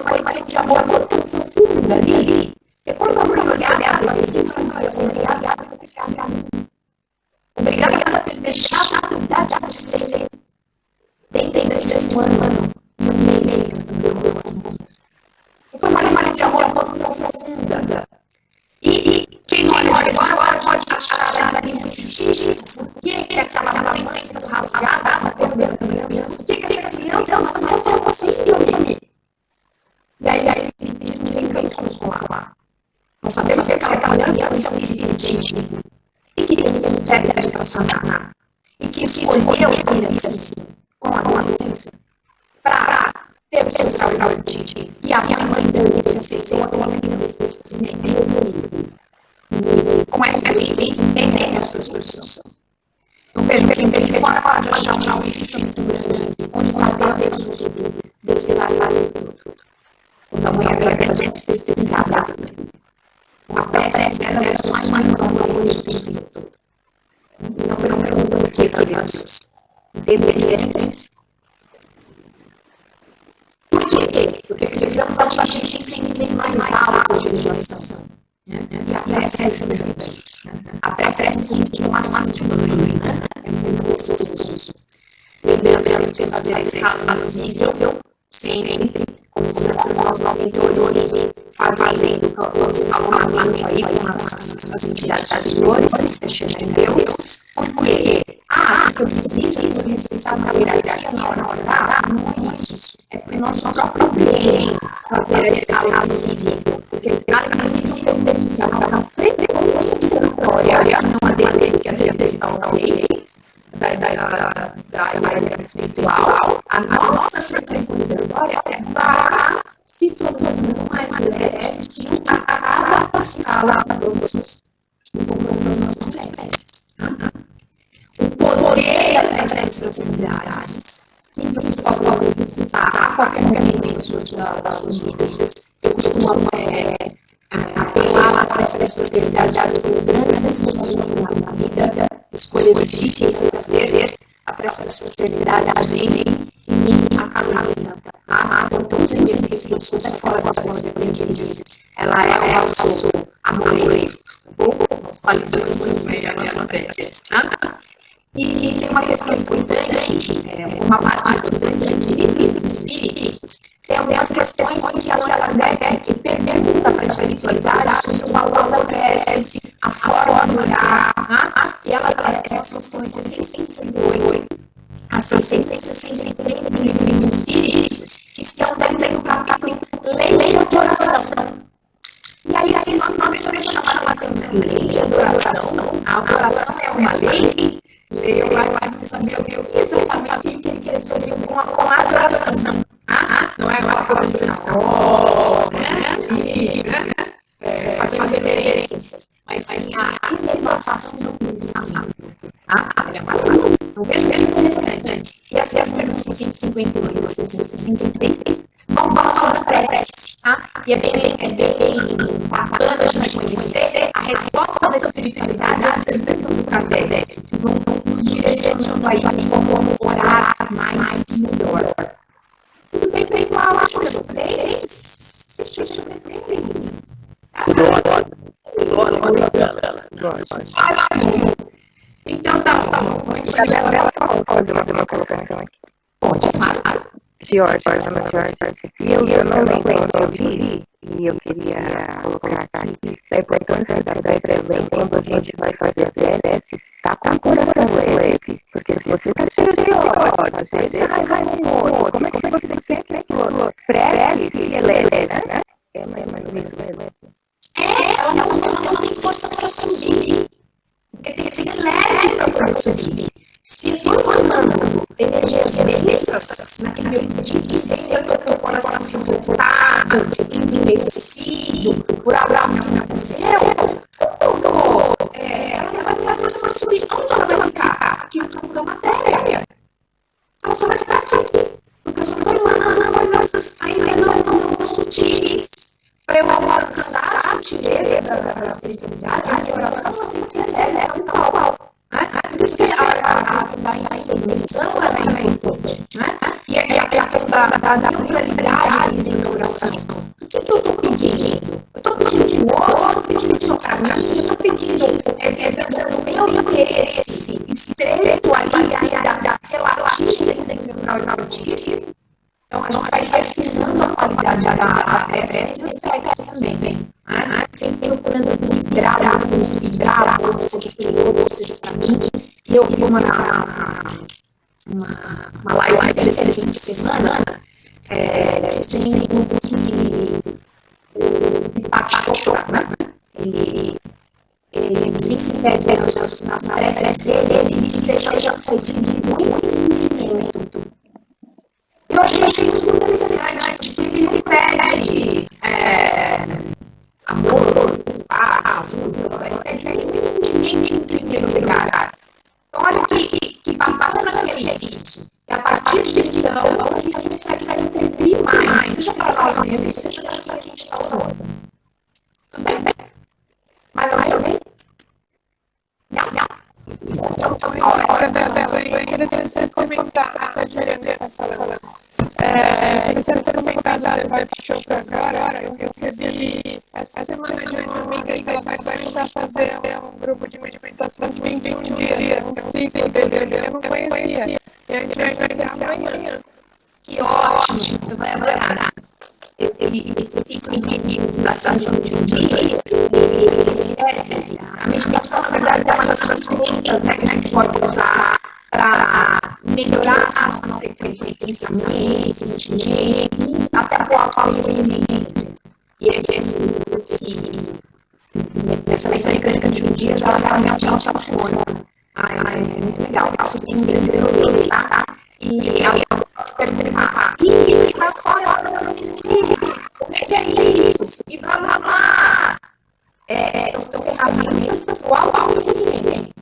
foi uma de amor muito profunda ali. Depois da mulher dela, obrigada por ter deixado a verdade acontecer. Dentro desse ano, no meio do meu amor. Foi uma de amor muito profunda. E quem olha agora pode achar ali por que aquela mãe rasgada perdeu a criança? Por que essa criança não conseguiu? E aí tem que consolar. Nós sabemos que aquela criança não se dividiu e que Deus não quer para sanar. E que escolheu a criança com a doença para ter o seu grau de e a minha mãe deu esse aceitou a criança com essa experiência tem a sua solução. Eu vejo que quem vem de fora pode achar um difícil muito grande, onde está Deus se dá tudo. Quando a mãe agradece, você tem que abrir tudo. Uma prece era a sua mãe, não é o espírito todo. Não pergunta por que crianças. Entender diferenças. Por quê? Porque precisamos atingir sempre mais alto de legislação. E a prece é juntos. A prece é de uma máxima, é muito gostoso. Lembrando de fazer a escala visível, sempre, como nós mentores fazendo calmamento aí com as entidades superiores, deixando em Deus. Porque eu preciso respeitar a hierarquia na hora de orar, não é isso. É porque nós somos o próprio bem fazer a escala visível. Porque a escala visível eu deixo já na frente transitória, não atender que a direção da lei, da hierarquia espiritual, a nossa frequência transitória é para se tornando mais leve a cada escala dos nossos pés. O poder das responsabilidades. Então, pode precisar a qualquer momento das suas vidas. Eu costumo apelar para essa responsabilidade por grandes decisões na vida, escolhas difíceis a fazer, para essa responsabilidade e a caminhada. Então, sem esse recurso fora da zona de aprendiz, ela é o nosso amor qualificações melhores na prece. E tem uma questão importante, uma parte importante de livros dos espíritos, tem algumas questões que a Kardec pergunta para a espiritualidade sobre o valor da prece, a forma de orar, e ela traz essas questões a 668, a 663 do livro dos espíritos, que estão dentro do capítulo Lei de Oração. E aí, assim, nós vamos chamar lei de adoração. A adoração é uma lei. Eu lá saber exatamente o que ele quer fazer com a adoração. Não é aquela coisa de ficar, né? Fazer reverências. Mas sim a elevação do pensamento. Então, veja que interessante. E as perguntas 158 e 163 vão falar sobre prece. E é bem bacana a gente conhecer a resposta da espiritualidade às perguntas do Kardec. Vão nos direcionando aí como orar mais e melhor. Tudo bem, pessoal? Acho que vocês. Ótimo. Então, tá bom. Ela falou, fazer uma colocação aqui. Pode falar. George. Eu não lembro onde eu vi, e eu queria colocar aqui a importância da prece leve quando a gente vai fazer a prece, tá com o coração leve, porque se você tá cheio de ódio, cheio de raiva no outro, como é que você sempre sua prece é leve, né? É mais ou menos isso mesmo. Ela não tem força para subir. Tem que ser leve para subir. Se for mandando energias densas naquele ambiente, eu tô com o coração revoltado, endurecido, por algo que aconteceu, ela vai ter força para subir. Onde ela vai ficar? Aqui no campo da matéria. Ela só vai ficar aqui. Porque eu só estou mandando coisas ainda não sutis. Para eu alcançar a sutileza da espiritualidade, a minha oração tem que ser elemental. Por isso que a intervenção é importante. E a questão da naturalidade da oração. O que eu estou pedindo? Eu estou pedindo de novo, eu estou pedindo só para mim, eu estou pedindo do meu interesse estreito ali, relativo dentro do relativo. Então, a gente vai refinando a qualidade da prece nesse aspecto também, sempre procurando vibrar, seja para o outro, seja para mim. E eu vi uma live interessante essa semana, tem um grupo que Deepak Chopra, né? Ele sempre pede nas preces dele, ele seja de muito entendimento. Eu achei isso muito interessante, porque ele pede amor, paz, em primeiro lugar. Então, olha que bacana que é isso. E a partir de então, a gente consegue intervir mais, seja para nós mesmos, seja para quem a gente está orando. Tudo bem? Mais ou menos bem? Não. Isabela, é interessante você comentar, a Juliana está falando. É interessante você comentar da Deepak Chopra agora. Eu recebi essa semana de uma amiga que ela vai começar a fazer um grupo de meditação de 21 dias, um ciclo dele, eu não conhecia. E a gente vai iniciar amanhã. Que ótimo, você vai adorar. Esse ciclo de meditação de 21 dias, a meditação, na verdade, é uma das ferramentas que a gente pode usar para melhorar a nossa frequência de pensamento, sentimento, até o autoconhecimento. E essa mecânica de 21 dias, ela realmente funciona. É muito legal. Você tem que entender, tá? E ela pode perguntar, mas qual é a hora do espírito? Como é que é isso? E blá, blá, blá. São ferramentas do autoconhecimento.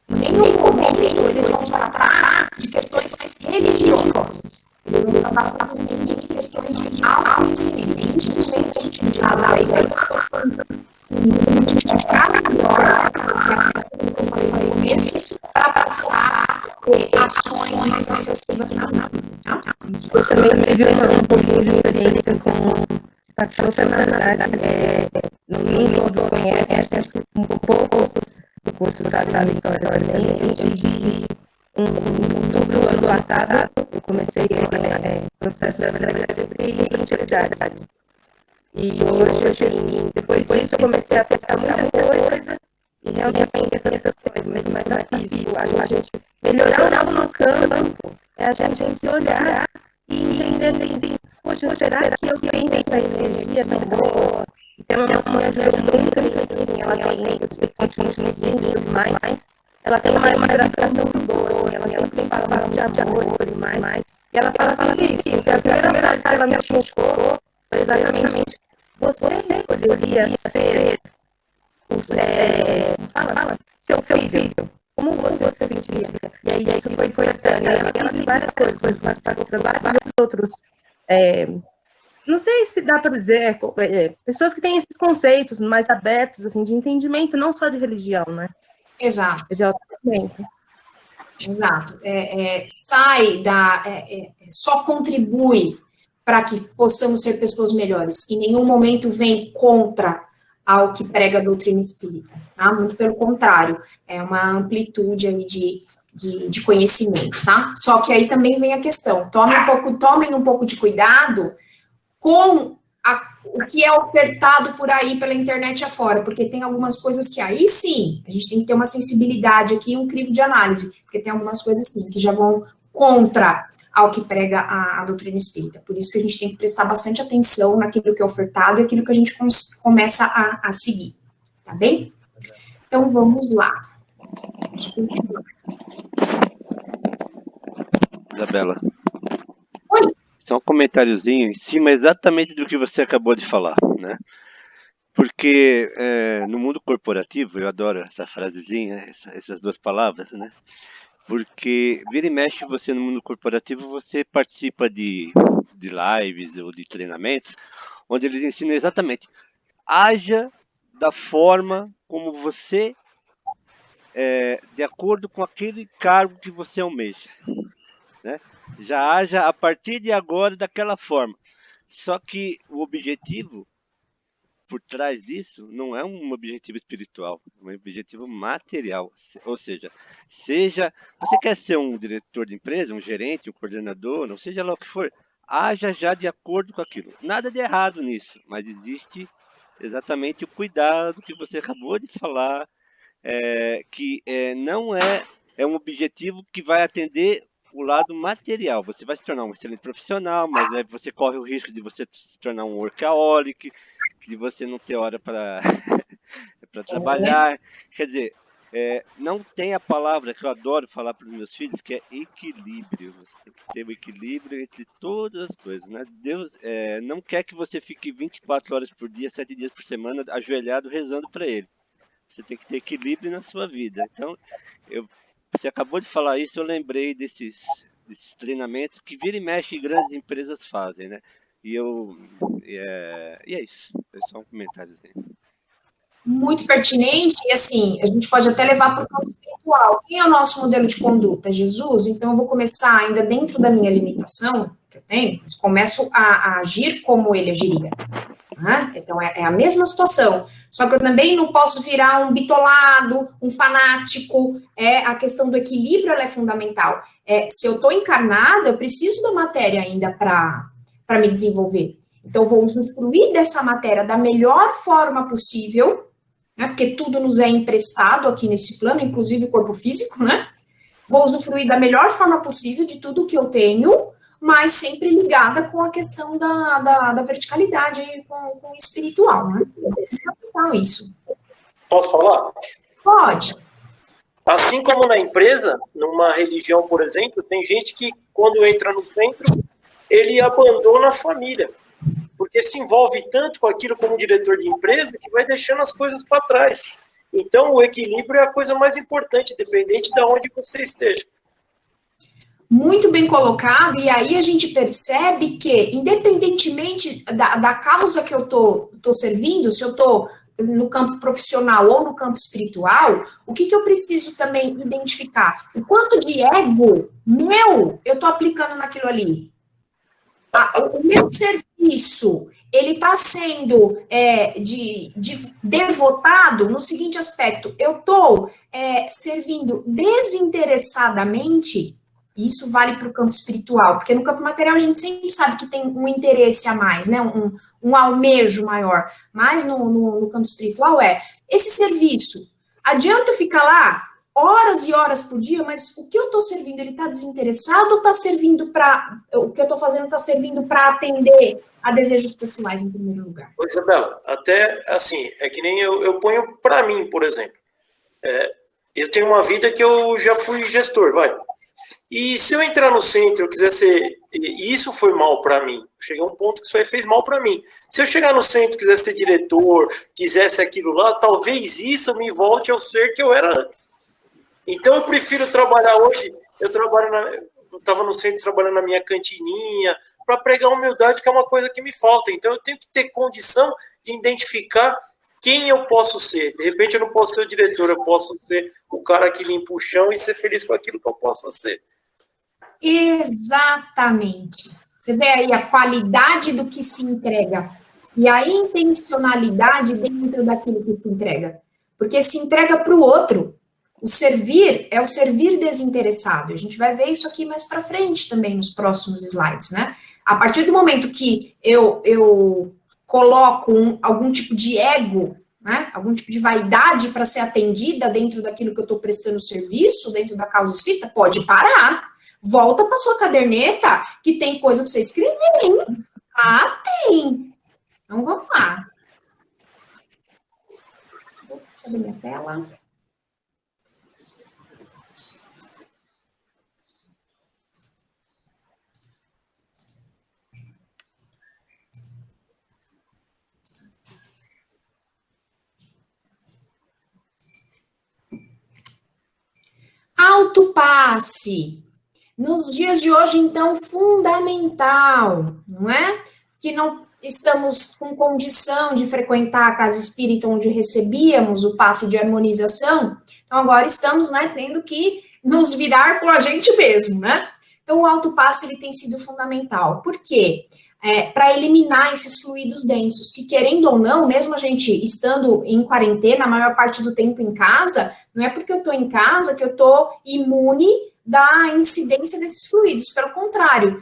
Em nenhum momento eles vão tratar de questões mais religiosas. Eles vão tratar facilmente de questões de autoconhecimento. Instrumentos utilizados aí agora, como eu falei no começo, para passar ações mais agressivas nas vida. Eu também tive um pouquinho de experiência com a Chopra, na verdade, no mínimo todos conhecem, acho que um poucos do curso sabem história também. Em outubro do ano passado, eu comecei o processo da sobre infertilidade. E hoje, assim, depois disso, eu comecei a aceitar muita coisa e realmente essas coisas, mas metafísico, a gente melhorar no campo, é a gente olhar e entender assim, poxa, será que eu tenho essa energia tão boa? Então, uma ajuda muito, assim, ela tem, eu sei que continua e tudo mais, ela tem uma vibração muito boa, assim, ela sempre fala de amor e tudo mais. E ela fala assim, isso, a primeira frase que ela me chocou foi exatamente, você poderia ser seu filho, como você se sentia? E aí isso foi despertando, e ela tem várias coisas, mas para vários outros, não sei se dá para dizer, pessoas que têm esses conceitos mais abertos, assim, de entendimento, não só de religião, né? Exato. De autoconhecimento. Exato. Sai da... só contribui para que possamos ser pessoas melhores. Em nenhum momento vem contra ao que prega a doutrina espírita. Tá? Muito pelo contrário. É uma amplitude aí de conhecimento, tá? Só que aí também vem a questão. Tomem um pouco de cuidado com o que é ofertado por aí pela internet afora, porque tem algumas coisas que aí sim, a gente tem que ter uma sensibilidade aqui, um crivo de análise, porque tem algumas coisas sim, que já vão contra ao que prega a doutrina espírita. Por isso que a gente tem que prestar bastante atenção naquilo que é ofertado e aquilo que a gente começa a seguir, tá bem? Então, vamos lá. Vamos continuar. Isabela. Oi. Só um comentáriozinho em cima exatamente do que você acabou de falar, né? Porque no mundo corporativo, eu adoro essa frasezinha, essas duas palavras, né? Porque vira e mexe você no mundo corporativo, você participa de lives ou de treinamentos, onde eles ensinam exatamente, haja da forma como você, de acordo com aquele cargo que você almeja, né? Já haja a partir de agora daquela forma. Só que o objetivo por trás disso não é um objetivo espiritual, é um objetivo material. Ou seja, você quer ser um diretor de empresa, um gerente, um coordenador, não seja lá o que for, haja já de acordo com aquilo. Nada de errado nisso, mas existe exatamente o cuidado que você acabou de falar, que não é um objetivo que vai atender o lado material. Você vai se tornar um excelente profissional, mas você corre o risco de você se tornar um workaholic, de você não ter hora para trabalhar. Quer dizer, não tem a palavra que eu adoro falar para os meus filhos, que é equilíbrio. Você tem que ter o equilíbrio entre todas as coisas, né? Deus não quer que você fique 24 horas por dia, 7 dias por semana, ajoelhado, rezando para Ele. Você tem que ter equilíbrio na sua vida. Então, você acabou de falar isso, eu lembrei desses treinamentos que vira e mexe grandes empresas fazem, né? E é isso. É só um comentáriozinho. Muito pertinente, e assim, a gente pode até levar para o campo espiritual. Quem é o nosso modelo de conduta? Jesus. Então, eu vou começar ainda dentro da minha limitação, que eu tenho, mas começo a agir como ele agiria. Então, é a mesma situação. Só que eu também não posso virar um bitolado, um fanático. A questão do equilíbrio, ela é fundamental. Se eu estou encarnada, eu preciso da matéria ainda para me desenvolver. Então, eu vou usufruir dessa matéria da melhor forma possível, né? Porque tudo nos é emprestado aqui nesse plano, inclusive o corpo físico, né? Vou usufruir da melhor forma possível de tudo que eu tenho, mas sempre ligada com a questão da verticalidade aí, com o espiritual, né? Então, isso. Posso falar? Pode. Assim como na empresa, numa religião, por exemplo, tem gente que, quando entra no centro, ele abandona a família, porque se envolve tanto com aquilo como diretor de empresa que vai deixando as coisas para trás. Então, o equilíbrio é a coisa mais importante, independente de onde você esteja. Muito bem colocado, e aí a gente percebe que, independentemente da causa que eu estou servindo, se eu estou no campo profissional ou no campo espiritual, o que eu preciso também identificar? O quanto de ego meu eu estou aplicando naquilo ali? O meu serviço, ele está sendo devotado no seguinte aspecto: eu estou servindo desinteressadamente. Isso vale para o campo espiritual, porque no campo material a gente sempre sabe que tem um interesse a mais, né? Um almejo maior. Mas no campo espiritual esse serviço, adianta eu ficar lá horas e horas por dia, mas o que eu estou servindo, ele está desinteressado ou está servindo para... O que eu estou fazendo está servindo para atender a desejos pessoais em primeiro lugar? Ô, Isabela, até assim, é que nem eu ponho para mim, por exemplo. Eu tenho uma vida que eu já fui gestor, vai. E se eu entrar no centro, eu quiser ser... E isso foi mal para mim. Cheguei a um ponto que isso aí fez mal para mim. Se eu chegar no centro, quiser ser diretor, quisesse aquilo lá, talvez isso me volte ao ser que eu era antes. Então eu prefiro trabalhar hoje. Eu estava no centro trabalhando na minha cantininha, para pregar humildade, que é uma coisa que me falta. Então eu tenho que ter condição de identificar quem eu posso ser. De repente eu não posso ser o diretor, eu posso ser o cara que limpa o chão e ser feliz com aquilo que eu possa ser. Exatamente. Você vê aí a qualidade do que se entrega e a intencionalidade dentro daquilo que se entrega. Porque se entrega para o outro. O servir é o servir desinteressado. A gente vai ver isso aqui mais para frente também nos próximos slides, né? A partir do momento que eu coloco algum tipo de ego, né? Algum tipo de vaidade para ser atendida dentro daquilo que eu estou prestando serviço, dentro da causa espírita, pode parar. Volta para sua caderneta, que tem coisa para você escrever, hein? Ah, tem! Então, vamos lá. Cadê minha tela? Autopasse. Nos dias de hoje, então, fundamental, não é? Que não estamos com condição de frequentar a casa espírita onde recebíamos o passe de harmonização, então agora estamos, né, tendo que nos virar com a gente mesmo, né? Então o autopasse, ele tem sido fundamental. Por quê? Para eliminar esses fluidos densos, que querendo ou não, mesmo a gente estando em quarentena, a maior parte do tempo em casa, não é porque eu estou em casa que eu estou imune da incidência desses fluidos, pelo contrário,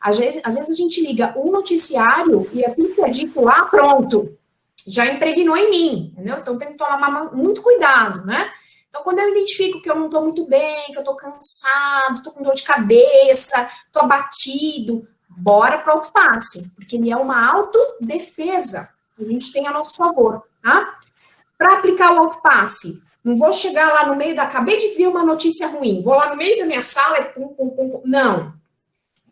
às vezes a gente liga um noticiário e aquilo que é dito lá, pronto, já impregnou em mim, entendeu? Então tem que tomar muito cuidado, né? Então quando eu identifico que eu não estou muito bem, que eu estou cansado, estou com dor de cabeça, estou abatido, bora para o autopasse, porque ele é uma autodefesa, a gente tem a nosso favor, tá? Para aplicar o autopasse, não vou chegar lá no meio acabei de ver uma notícia ruim, vou lá no meio da minha sala e pum, pum, pum, pum. Não.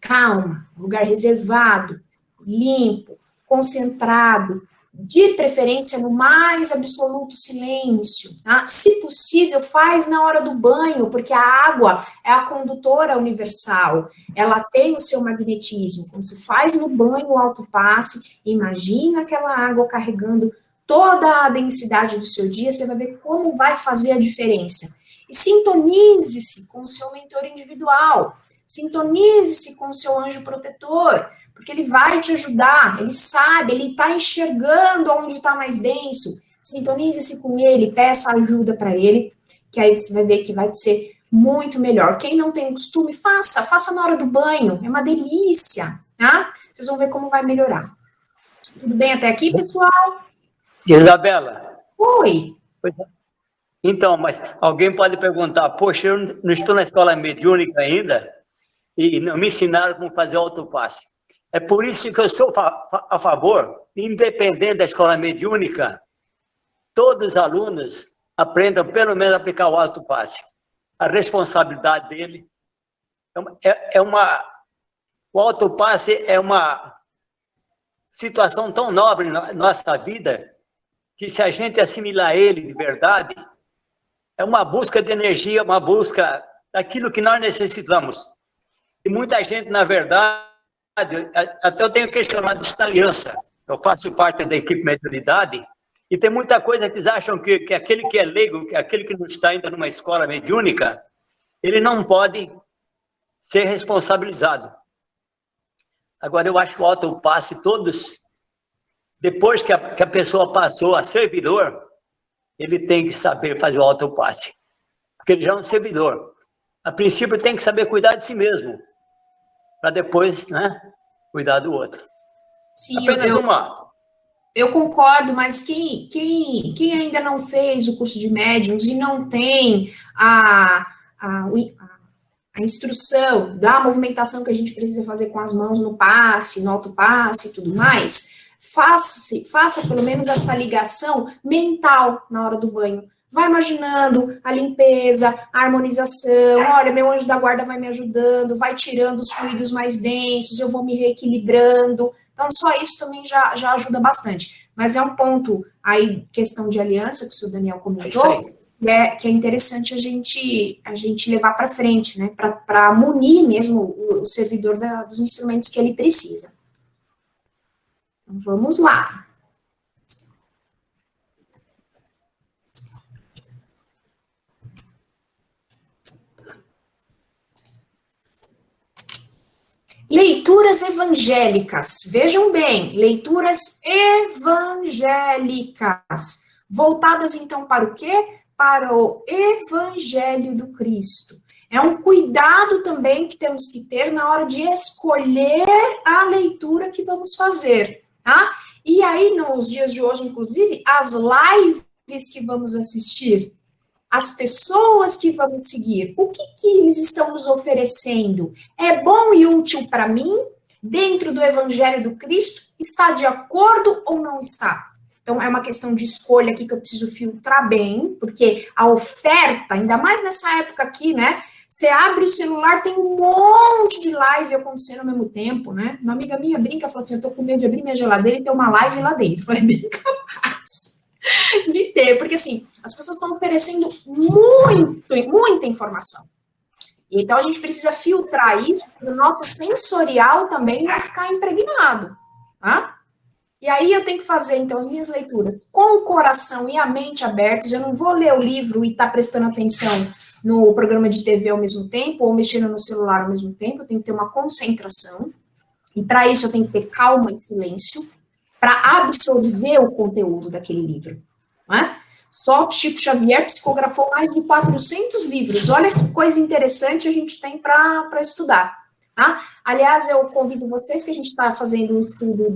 Calma, lugar reservado, limpo, concentrado, de preferência no mais absoluto silêncio, tá? Se possível, faz na hora do banho, porque a água é a condutora universal, ela tem o seu magnetismo. Quando você faz no banho o autopasse, imagina aquela água carregando toda a densidade do seu dia, você vai ver como vai fazer a diferença. E sintonize-se com o seu mentor individual, sintonize-se com o seu anjo protetor, porque ele vai te ajudar, ele sabe, ele está enxergando onde está mais denso. Sintonize-se com ele, peça ajuda para ele, que aí você vai ver que vai ser muito melhor. Quem não tem costume, faça na hora do banho, é uma delícia, tá? Vocês vão ver como vai melhorar. Tudo bem até aqui, pessoal? Isabela. Oi. Então, mas alguém pode perguntar, poxa, eu não estou na escola mediúnica ainda e não me ensinaram como fazer autopasse. É por isso que eu sou a favor, independente da escola mediúnica, todos os alunos aprendam pelo menos a aplicar o autopasse. A responsabilidade dele o autopasse é uma situação tão nobre na nossa vida que se a gente assimilar ele de verdade, é uma busca de energia, uma busca daquilo que nós necessitamos. E muita gente, na verdade, até eu tenho questionado essa aliança. Eu faço parte da equipe mediunidade e tem muita coisa que eles acham que aquele que é leigo, que aquele que não está ainda numa escola mediúnica, ele não pode ser responsabilizado. Agora, eu acho que o autopasse, todos, depois que a pessoa passou a servidor, ele tem que saber fazer o autopasse, porque ele já é um servidor. A princípio, tem que saber cuidar de si mesmo, para depois, né, cuidar do outro. Sim, Apenas uma Eu concordo, mas quem ainda não fez o curso de médiuns e não tem a instrução da movimentação que a gente precisa fazer com as mãos no passe, no autopasse e tudo mais, faça pelo menos essa ligação mental na hora do banho. Vai imaginando a limpeza, a harmonização, olha, meu anjo da guarda vai me ajudando, vai tirando os fluidos mais densos, eu vou me reequilibrando. Então, só isso também já ajuda bastante. Mas é um ponto aí, questão de aliança, que o senhor Daniel comentou, que é interessante a gente levar para frente, né? Para munir mesmo o servidor dos instrumentos que ele precisa. Então, vamos lá. Leituras evangélicas. Vejam bem, leituras evangélicas. Voltadas, então, para o quê? Para o Evangelho do Cristo. É um cuidado também que temos que ter na hora de escolher a leitura que vamos fazer, tá? E aí, nos dias de hoje, inclusive, as lives que vamos assistir, as pessoas que vamos seguir, o que eles estão nos oferecendo? É bom e útil para mim? Dentro do Evangelho do Cristo? Está de acordo ou não está? Então, é uma questão de escolha aqui que eu preciso filtrar bem, porque a oferta, ainda mais nessa época aqui, né? Você abre o celular, tem um monte de live acontecendo ao mesmo tempo, né? Uma amiga minha brinca, fala assim, eu tô com medo de abrir minha geladeira e ter uma live lá dentro. Eu falei, bem capaz de ter, porque assim, as pessoas estão oferecendo muita informação. Então, a gente precisa filtrar isso para o nosso sensorial também não ficar impregnado, tá? E aí eu tenho que fazer, então, as minhas leituras com o coração e a mente abertos. Eu não vou ler o livro e estar prestando atenção no programa de TV ao mesmo tempo, ou mexendo no celular ao mesmo tempo. Eu tenho que ter uma concentração. E para isso eu tenho que ter calma e silêncio para absorver o conteúdo daquele livro. Não é? Só Chico Xavier psicografou mais de 400 livros. Olha que coisa interessante a gente tem para estudar. Tá? Aliás, eu convido vocês que a gente está fazendo um estudo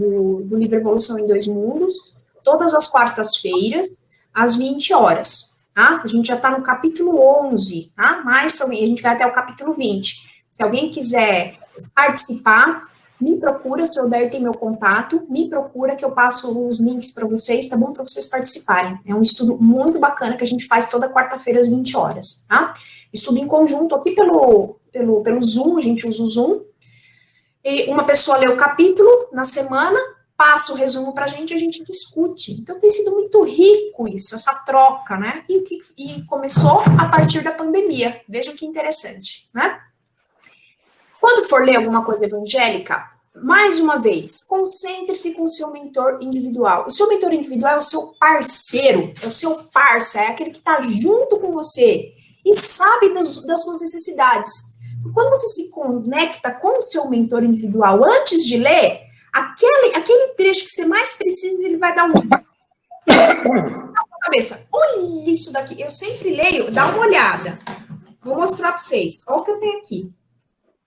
do livro Evolução em 2 Mundos, todas as quartas-feiras, às 20 horas. Tá? A gente já está no capítulo 11, tá? Mas a gente vai até o capítulo 20. Se alguém quiser participar, me procura, o seu Dair tem meu contato, me procura que eu passo os links para vocês, tá bom? Para vocês participarem. É um estudo muito bacana que a gente faz toda quarta-feira às 20 horas, tá? Estudo em conjunto aqui pelo Zoom, a gente usa o Zoom. E uma pessoa lê o capítulo na semana, passa o resumo para a gente discute. Então tem sido muito rico isso, essa troca, né? E começou a partir da pandemia. Vejam que interessante, né? Quando for ler alguma coisa evangélica, mais uma vez, concentre-se com o seu mentor individual. O seu mentor individual é o seu parceiro, é o seu parça, é aquele que está junto com você e sabe das suas necessidades. Quando você se conecta com o seu mentor individual antes de ler, aquele trecho que você mais precisa, ele vai dar um... na cabeça. Olha isso daqui. Eu sempre leio, dá uma olhada. Vou mostrar para vocês. Olha o que eu tenho aqui.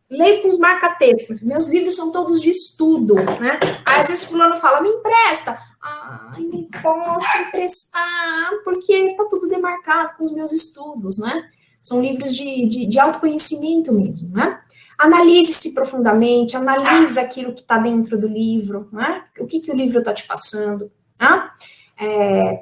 Leio com os marca-textos. Meus livros são todos de estudo, né? Aí, às vezes, fulano fala, me empresta. Ai, não posso emprestar, porque tá tudo demarcado com os meus estudos, né? São livros de autoconhecimento mesmo, né? Analise-se profundamente, analise aquilo que está dentro do livro, né? O que o livro está te passando, né?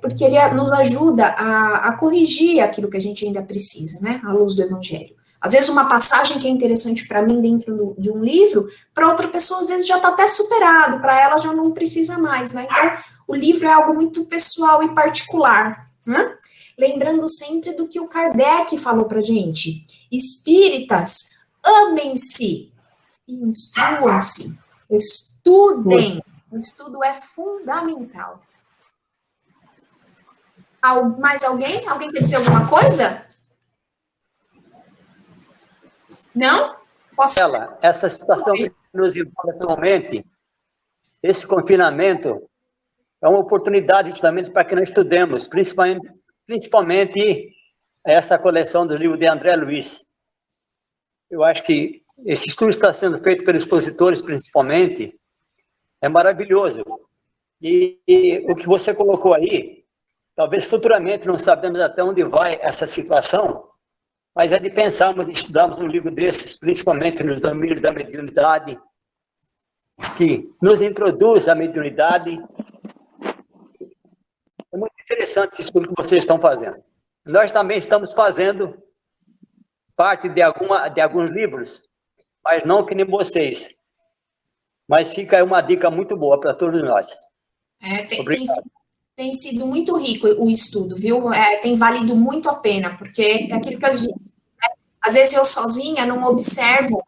Porque ele nos ajuda a corrigir aquilo que a gente ainda precisa, né? À luz do Evangelho. Às vezes, uma passagem que é interessante para mim dentro de um livro, para outra pessoa, às vezes, já está até superado, para ela já não precisa mais, né? Então, o livro é algo muito pessoal e particular, né? Lembrando sempre do que o Kardec falou para gente. Espíritas, amem-se, instruam-se, estudem. O estudo é fundamental. Mais alguém? Alguém quer dizer alguma coisa? Não? Posso... Essa situação que nos envolve atualmente, esse confinamento, é uma oportunidade justamente para que nós estudemos, principalmente essa coleção dos livros de André Luiz. Eu acho que esse estudo está sendo feito pelos expositores, principalmente, é maravilhoso. E o que você colocou aí, talvez futuramente não sabemos até onde vai essa situação, mas é de pensarmos e estudarmos um livro desses, principalmente nos domínios da mediunidade, que nos introduz à mediunidade. É muito interessante esse estudo que vocês estão fazendo. Nós também estamos fazendo parte de alguns livros, mas não que nem vocês. Mas fica aí uma dica muito boa para todos nós. Tem sido muito rico o estudo, viu? Tem valido muito a pena, porque é aquilo que eu disse, né? Às vezes eu sozinha não observo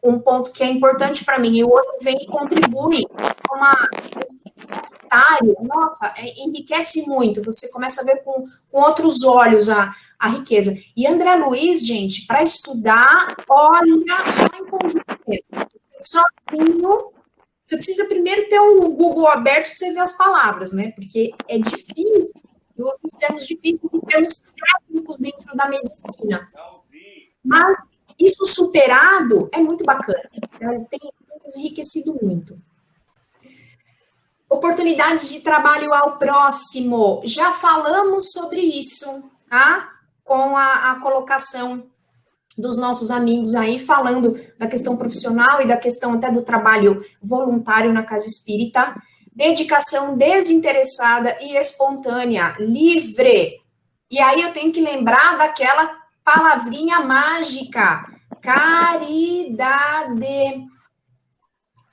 um ponto que é importante para mim, e o outro vem e contribui com uma... Nossa, enriquece muito, você começa a ver com outros olhos a riqueza. E André Luiz, gente, para estudar, olha, só em conjunto mesmo. Sozinho, você precisa primeiro ter um Google aberto para você ver as palavras, né? Porque é difícil, os termos difíceis e termos técnicos dentro da medicina. Mas isso superado é muito bacana, tem nos enriquecido muito. Oportunidades de trabalho ao próximo. Já falamos sobre isso, tá? Com a colocação dos nossos amigos aí, falando da questão profissional e da questão até do trabalho voluntário na Casa Espírita. Dedicação desinteressada e espontânea, livre. E aí eu tenho que lembrar daquela palavrinha mágica, caridade.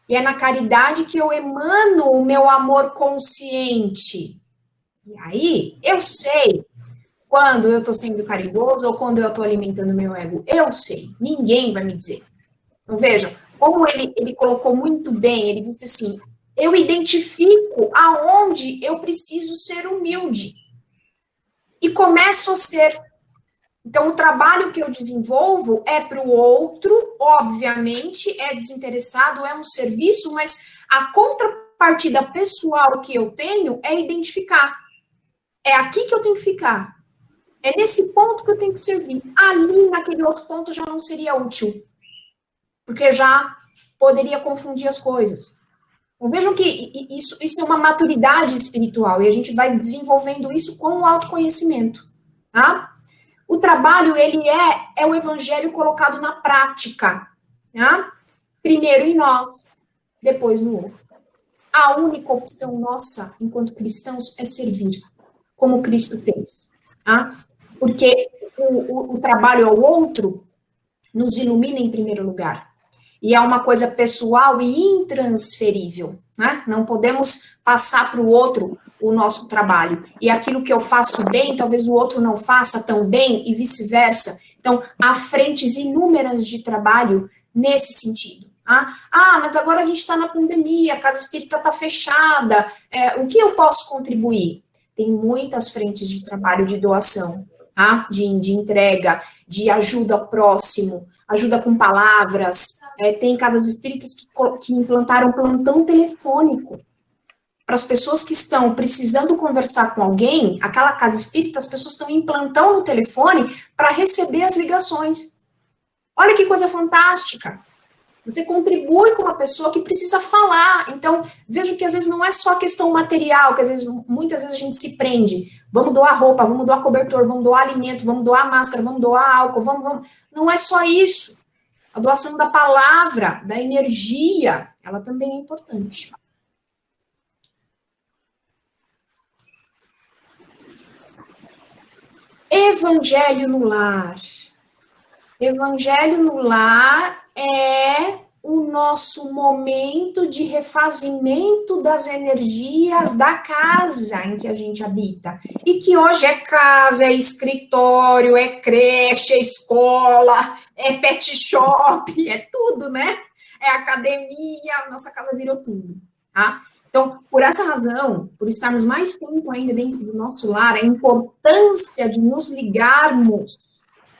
E é na caridade que eu emano o meu amor consciente. E aí, eu sei quando eu estou sendo caridoso ou quando eu estou alimentando meu ego. Eu sei, ninguém vai me dizer. Então, vejam, como ele colocou muito bem, ele disse assim, eu identifico aonde eu preciso ser humilde. E começo a ser. Então, o trabalho que eu desenvolvo é para o outro, obviamente, é desinteressado, é um serviço, mas a contrapartida pessoal que eu tenho é identificar. É aqui que eu tenho que ficar. É nesse ponto que eu tenho que servir. Ali, naquele outro ponto, já não seria útil. Porque já poderia confundir as coisas. Então, vejam que isso é uma maturidade espiritual, e a gente vai desenvolvendo isso com o autoconhecimento, tá? O trabalho, ele é o evangelho colocado na prática, né? Primeiro em nós, depois no outro. A única opção nossa, enquanto cristãos, é servir, como Cristo fez, tá? Porque o trabalho ao outro nos ilumina em primeiro lugar. E é uma coisa pessoal e intransferível, né? Não podemos passar para o outro o nosso trabalho. E aquilo que eu faço bem, talvez o outro não faça tão bem e vice-versa. Então, há frentes inúmeras de trabalho nesse sentido. Mas agora a gente está na pandemia, a Casa Espírita está fechada. O que eu posso contribuir? Tem muitas frentes de trabalho de doação, tá? De entrega, de ajuda ao próximo, ajuda com palavras. Tem casas espíritas que implantaram plantão telefônico. Para as pessoas que estão precisando conversar com alguém, aquela casa espírita, as pessoas estão em plantão no telefone para receber as ligações. Olha que coisa fantástica. Você contribui com uma pessoa que precisa falar. Então, vejo que às vezes não é só questão material, que muitas vezes a gente se prende. Vamos doar roupa, vamos doar cobertor, vamos doar alimento, vamos doar máscara, vamos doar álcool, vamos. Não é só isso. A doação da palavra, da energia, ela também é importante. Evangelho no lar. Evangelho no lar é o nosso momento de refazimento das energias da casa em que a gente habita. E que hoje é casa, é escritório, é creche, é escola, é pet shop, é tudo, né? É academia, nossa casa virou tudo, tá? Então, por essa razão, por estarmos mais tempo ainda dentro do nosso lar, a importância de nos ligarmos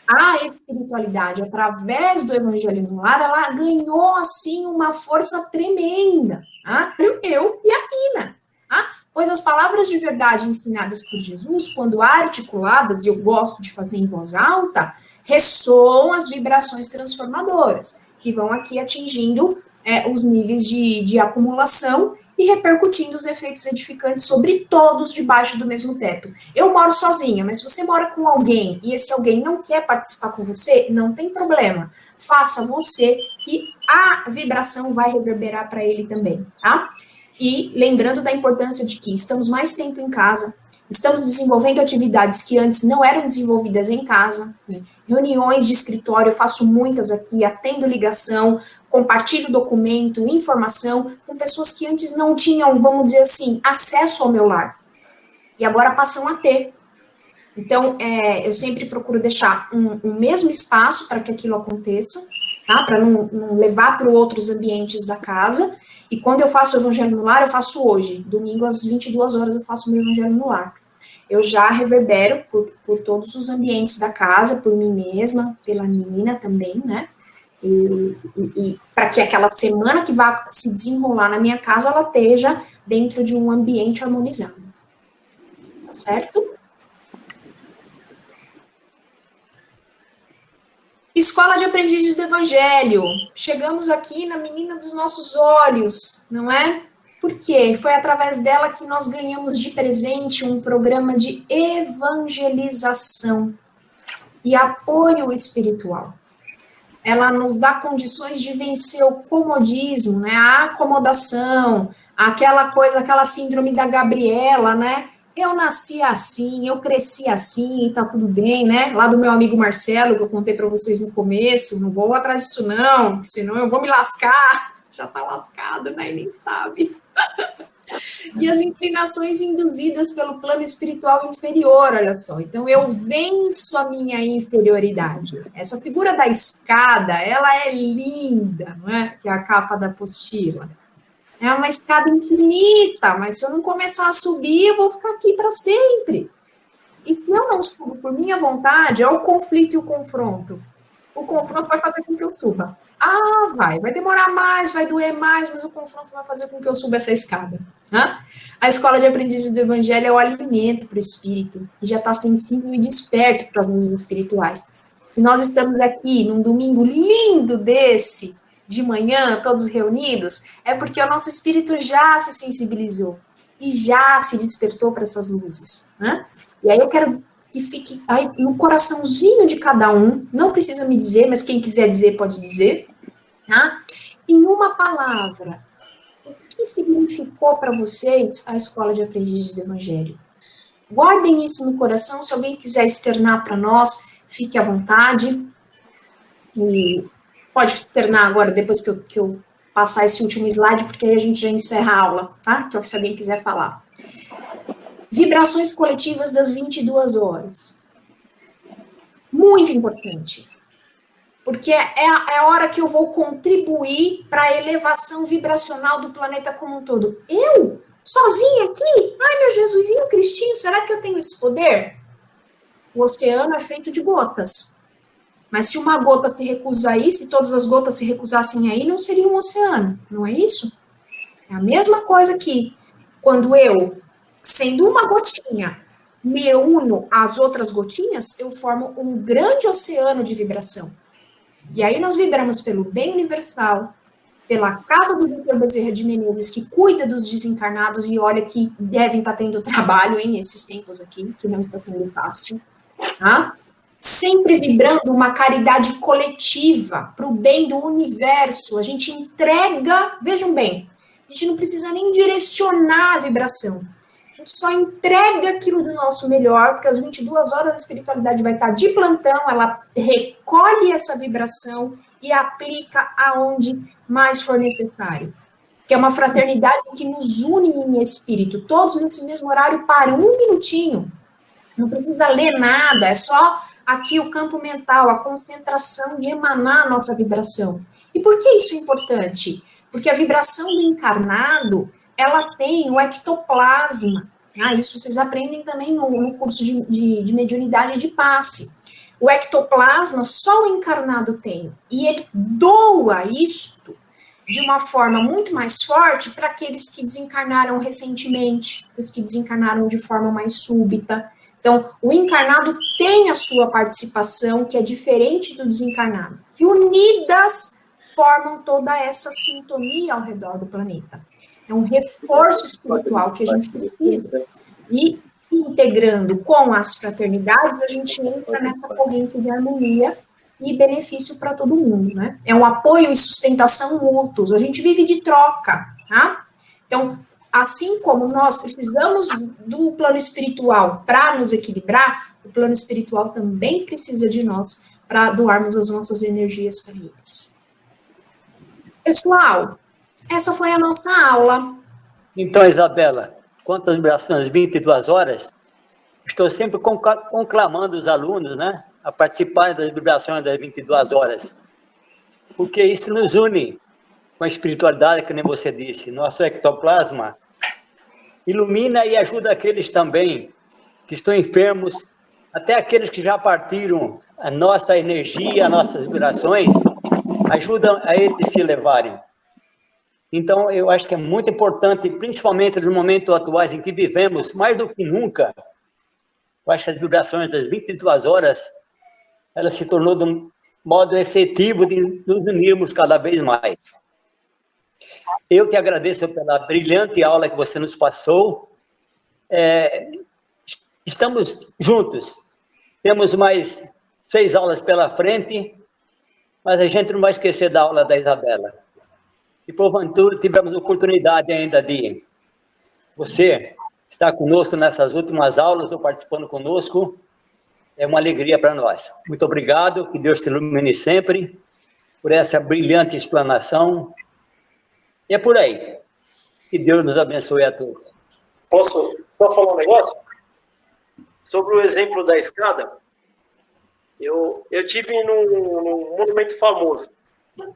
à espiritualidade através do Evangelho no lar, ela ganhou, assim, uma força tremenda, tá? Eu e a Pina, tá? Pois as palavras de verdade ensinadas por Jesus, quando articuladas, e eu gosto de fazer em voz alta, ressoam as vibrações transformadoras, que vão aqui atingindo os níveis de acumulação e repercutindo os efeitos edificantes sobre todos debaixo do mesmo teto. Eu moro sozinha, mas se você mora com alguém e esse alguém não quer participar com você, não tem problema. Faça você que a vibração vai reverberar para ele também, tá? E lembrando da importância de que estamos mais tempo em casa, estamos desenvolvendo atividades que antes não eram desenvolvidas em casa, né? Reuniões de escritório, eu faço muitas aqui, atendo ligação, compartilho documento, informação, com pessoas que antes não tinham, vamos dizer assim, acesso ao meu lar. E agora passam a ter. Então, eu sempre procuro deixar um mesmo espaço para que aquilo aconteça, tá? Para não levar para outros ambientes da casa. E quando eu faço o evangelho no lar, eu faço hoje. Domingo, às 22 horas, eu faço o meu evangelho no lar. Eu já reverbero por todos os ambientes da casa, por mim mesma, pela Nina também, né? E para que aquela semana que vai se desenrolar na minha casa, ela esteja dentro de um ambiente harmonizado. Tá certo? Escola de Aprendizes do Evangelho. Chegamos aqui na menina dos nossos olhos, não é? Por quê? Foi através dela que nós ganhamos de presente um programa de evangelização e apoio espiritual. Ela nos dá condições de vencer o comodismo, né? A acomodação, aquela coisa, aquela síndrome da Gabriela, né? Eu nasci assim, eu cresci assim, e tá tudo bem, né? Lá do meu amigo Marcelo, que eu contei para vocês no começo, não vou atrás disso não, senão eu vou me lascar. Já tá lascado, né? E nem sabe. E as inclinações induzidas pelo plano espiritual inferior, olha só. Então, eu venço a minha inferioridade. Essa figura da escada, ela é linda, não é? Que é a capa da apostila. É uma escada infinita, mas se eu não começar a subir, eu vou ficar aqui para sempre. E se eu não subo por minha vontade, é o conflito e o confronto. O confronto vai fazer com que eu suba. Ah, vai demorar mais, vai doer mais, mas o confronto vai fazer com que eu suba essa escada. Hã? A Escola de Aprendizes do Evangelho é o alimento para o espírito, que já está sensível e desperto para as luzes espirituais. Se nós estamos aqui num domingo lindo desse, de manhã, todos reunidos, é porque o nosso espírito já se sensibilizou e já se despertou para essas luzes. Né? E aí eu quero que fique aí no coraçãozinho de cada um, não precisa me dizer, mas quem quiser dizer pode dizer, tá? Em uma palavra, o que significou para vocês a Escola de Aprendizes do Evangelho? Guardem isso no coração, se alguém quiser externar para nós, fique à vontade, e pode externar agora, depois que eu passar esse último slide, porque aí a gente já encerra a aula, tá? Que se alguém quiser falar. Vibrações coletivas das 22 horas. Muito importante. Porque é a hora que eu vou contribuir para a elevação vibracional do planeta como um todo. Eu? Sozinha aqui? Ai, meu Jesusinho Cristinho, será que eu tenho esse poder? O oceano é feito de gotas. Mas se uma gota se recusa aí, se todas as gotas se recusassem aí, não seria um oceano. Não é isso? É a mesma coisa aqui. Quando eu, sendo uma gotinha, me uno às outras gotinhas, eu formo um grande oceano de vibração. E aí nós vibramos pelo bem universal, pela casa do Dr. Bezerra de Menezes, que cuida dos desencarnados, e olha que devem estar tendo trabalho, hein, nesses tempos aqui, que não está sendo fácil, tá? Sempre vibrando uma caridade coletiva para o bem do universo. A gente entrega, vejam bem, a gente não precisa nem direcionar a vibração. A gente só entrega aquilo do nosso melhor, porque às 22 horas a espiritualidade vai estar de plantão, ela recolhe essa vibração e aplica aonde mais for necessário. Que é uma fraternidade que nos une em espírito. Todos nesse mesmo horário param um minutinho. Não precisa ler nada, é só aqui o campo mental, a concentração de emanar a nossa vibração. E por que isso é importante? Porque a vibração do encarnado, ela tem o ectoplasma. Isso vocês aprendem também no curso de mediunidade de passe. O ectoplasma só o encarnado tem. E ele doa isto de uma forma muito mais forte para aqueles que desencarnaram recentemente, os que desencarnaram de forma mais súbita. Então, o encarnado tem a sua participação, que é diferente do desencarnado, que unidas formam toda essa sintonia ao redor do planeta. É um reforço espiritual que a gente precisa. E se integrando com as fraternidades, a gente entra nessa corrente de harmonia e benefício para todo mundo, né? É um apoio e sustentação mútuos. A gente vive de troca, tá? Então, assim como nós precisamos do plano espiritual para nos equilibrar, o plano espiritual também precisa de nós para doarmos as nossas energias para eles. Pessoal, essa foi a nossa aula. Então, Isabela, quanto às vibrações 22 horas, estou sempre conclamando os alunos, né, a participarem das vibrações das 22 horas, porque isso nos une com a espiritualidade, que nem você disse. Nosso ectoplasma ilumina e ajuda aqueles também que estão enfermos, até aqueles que já partiram. A nossa energia, as nossas vibrações ajudam a eles se elevarem. Então, eu acho que é muito importante, principalmente nos momentos atuais em que vivemos, mais do que nunca, eu acho que as vibrações das 22 horas, ela se tornou de um modo efetivo de nos unirmos cada vez mais. Eu te agradeço pela brilhante aula que você nos passou. Estamos juntos. Temos mais 6 aulas pela frente, mas a gente não vai esquecer da aula da Isabela. Se porventura tivermos oportunidade ainda de você estar conosco nessas últimas aulas, ou participando conosco, é uma alegria para nós. Muito obrigado, que Deus te ilumine sempre, por essa brilhante explanação. E é por aí. Que Deus nos abençoe a todos. Posso só falar um negócio? Sobre o exemplo da escada, eu tive num monumento famoso.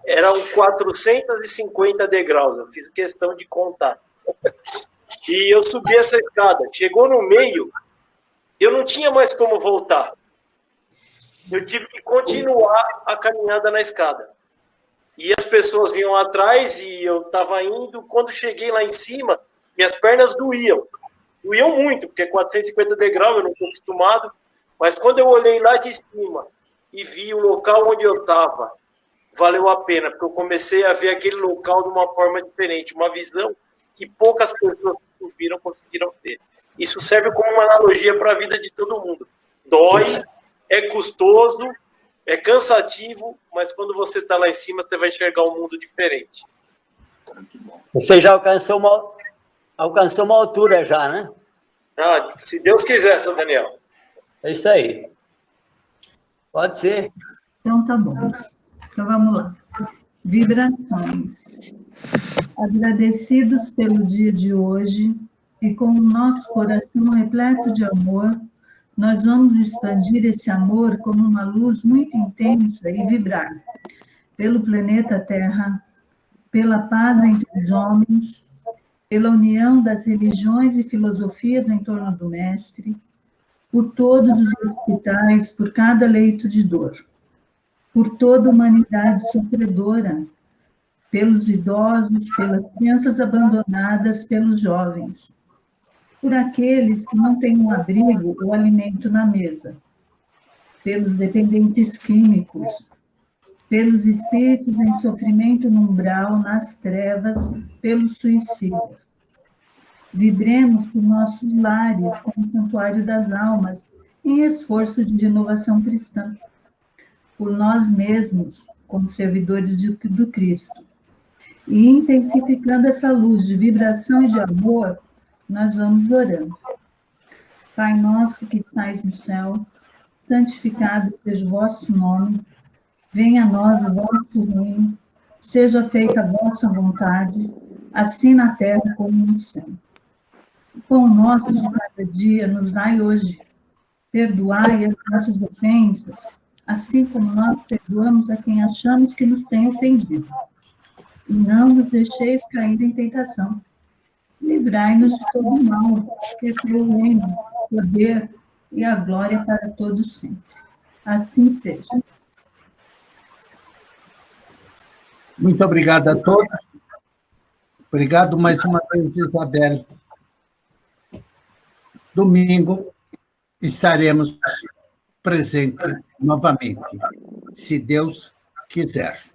Eram 450 degraus, eu fiz questão de contar. E eu subi essa escada. Chegou no meio, eu não tinha mais como voltar. Eu tive que continuar a caminhada na escada. E as pessoas vinham atrás e eu estava indo. Quando cheguei lá em cima, minhas pernas doíam. Doíam muito, porque 450 degraus, eu não estou acostumado. Mas quando eu olhei lá de cima e vi o local onde eu estava, valeu a pena, porque eu comecei a ver aquele local de uma forma diferente, uma visão que poucas pessoas que subiram conseguiram ter. Isso serve como uma analogia para a vida de todo mundo. Dói, é custoso, é cansativo, mas quando você está lá em cima, você vai enxergar um mundo diferente. Você já alcançou uma altura já, né? Ah, se Deus quiser, seu Daniel. É isso aí. Pode ser. Então, tá bom. Então, vamos lá. Vibrações. Agradecidos pelo dia de hoje e com o nosso coração repleto de amor, nós vamos expandir esse amor como uma luz muito intensa e vibrar pelo planeta Terra, pela paz entre os homens, pela união das religiões e filosofias em torno do Mestre, por todos os hospitais, por cada leito de dor, por toda a humanidade sofredora, pelos idosos, pelas crianças abandonadas, pelos jovens, por aqueles que não têm um abrigo ou alimento na mesa, pelos dependentes químicos, pelos espíritos em sofrimento no umbral, nas trevas, pelos suicidas. Vibremos por nossos lares como santuário das almas, em esforço de renovação cristã, por nós mesmos, como servidores do Cristo. E intensificando essa luz de vibração e de amor, nós vamos orando. Pai nosso que estais no céu, santificado seja o vosso nome, venha a nós o vosso reino, seja feita a vossa vontade, assim na terra como no céu. O pão nosso de cada dia nos dai hoje. Perdoai as nossas ofensas, assim como nós perdoamos a quem achamos que nos tem ofendido. E não nos deixeis cair em tentação. Livrai-nos de todo mal, porque é teu o reino, o poder e a glória para todos sempre. Assim seja. Muito obrigado a todos. Obrigado mais uma vez, Isabel. Domingo estaremos presentes novamente, se Deus quiser.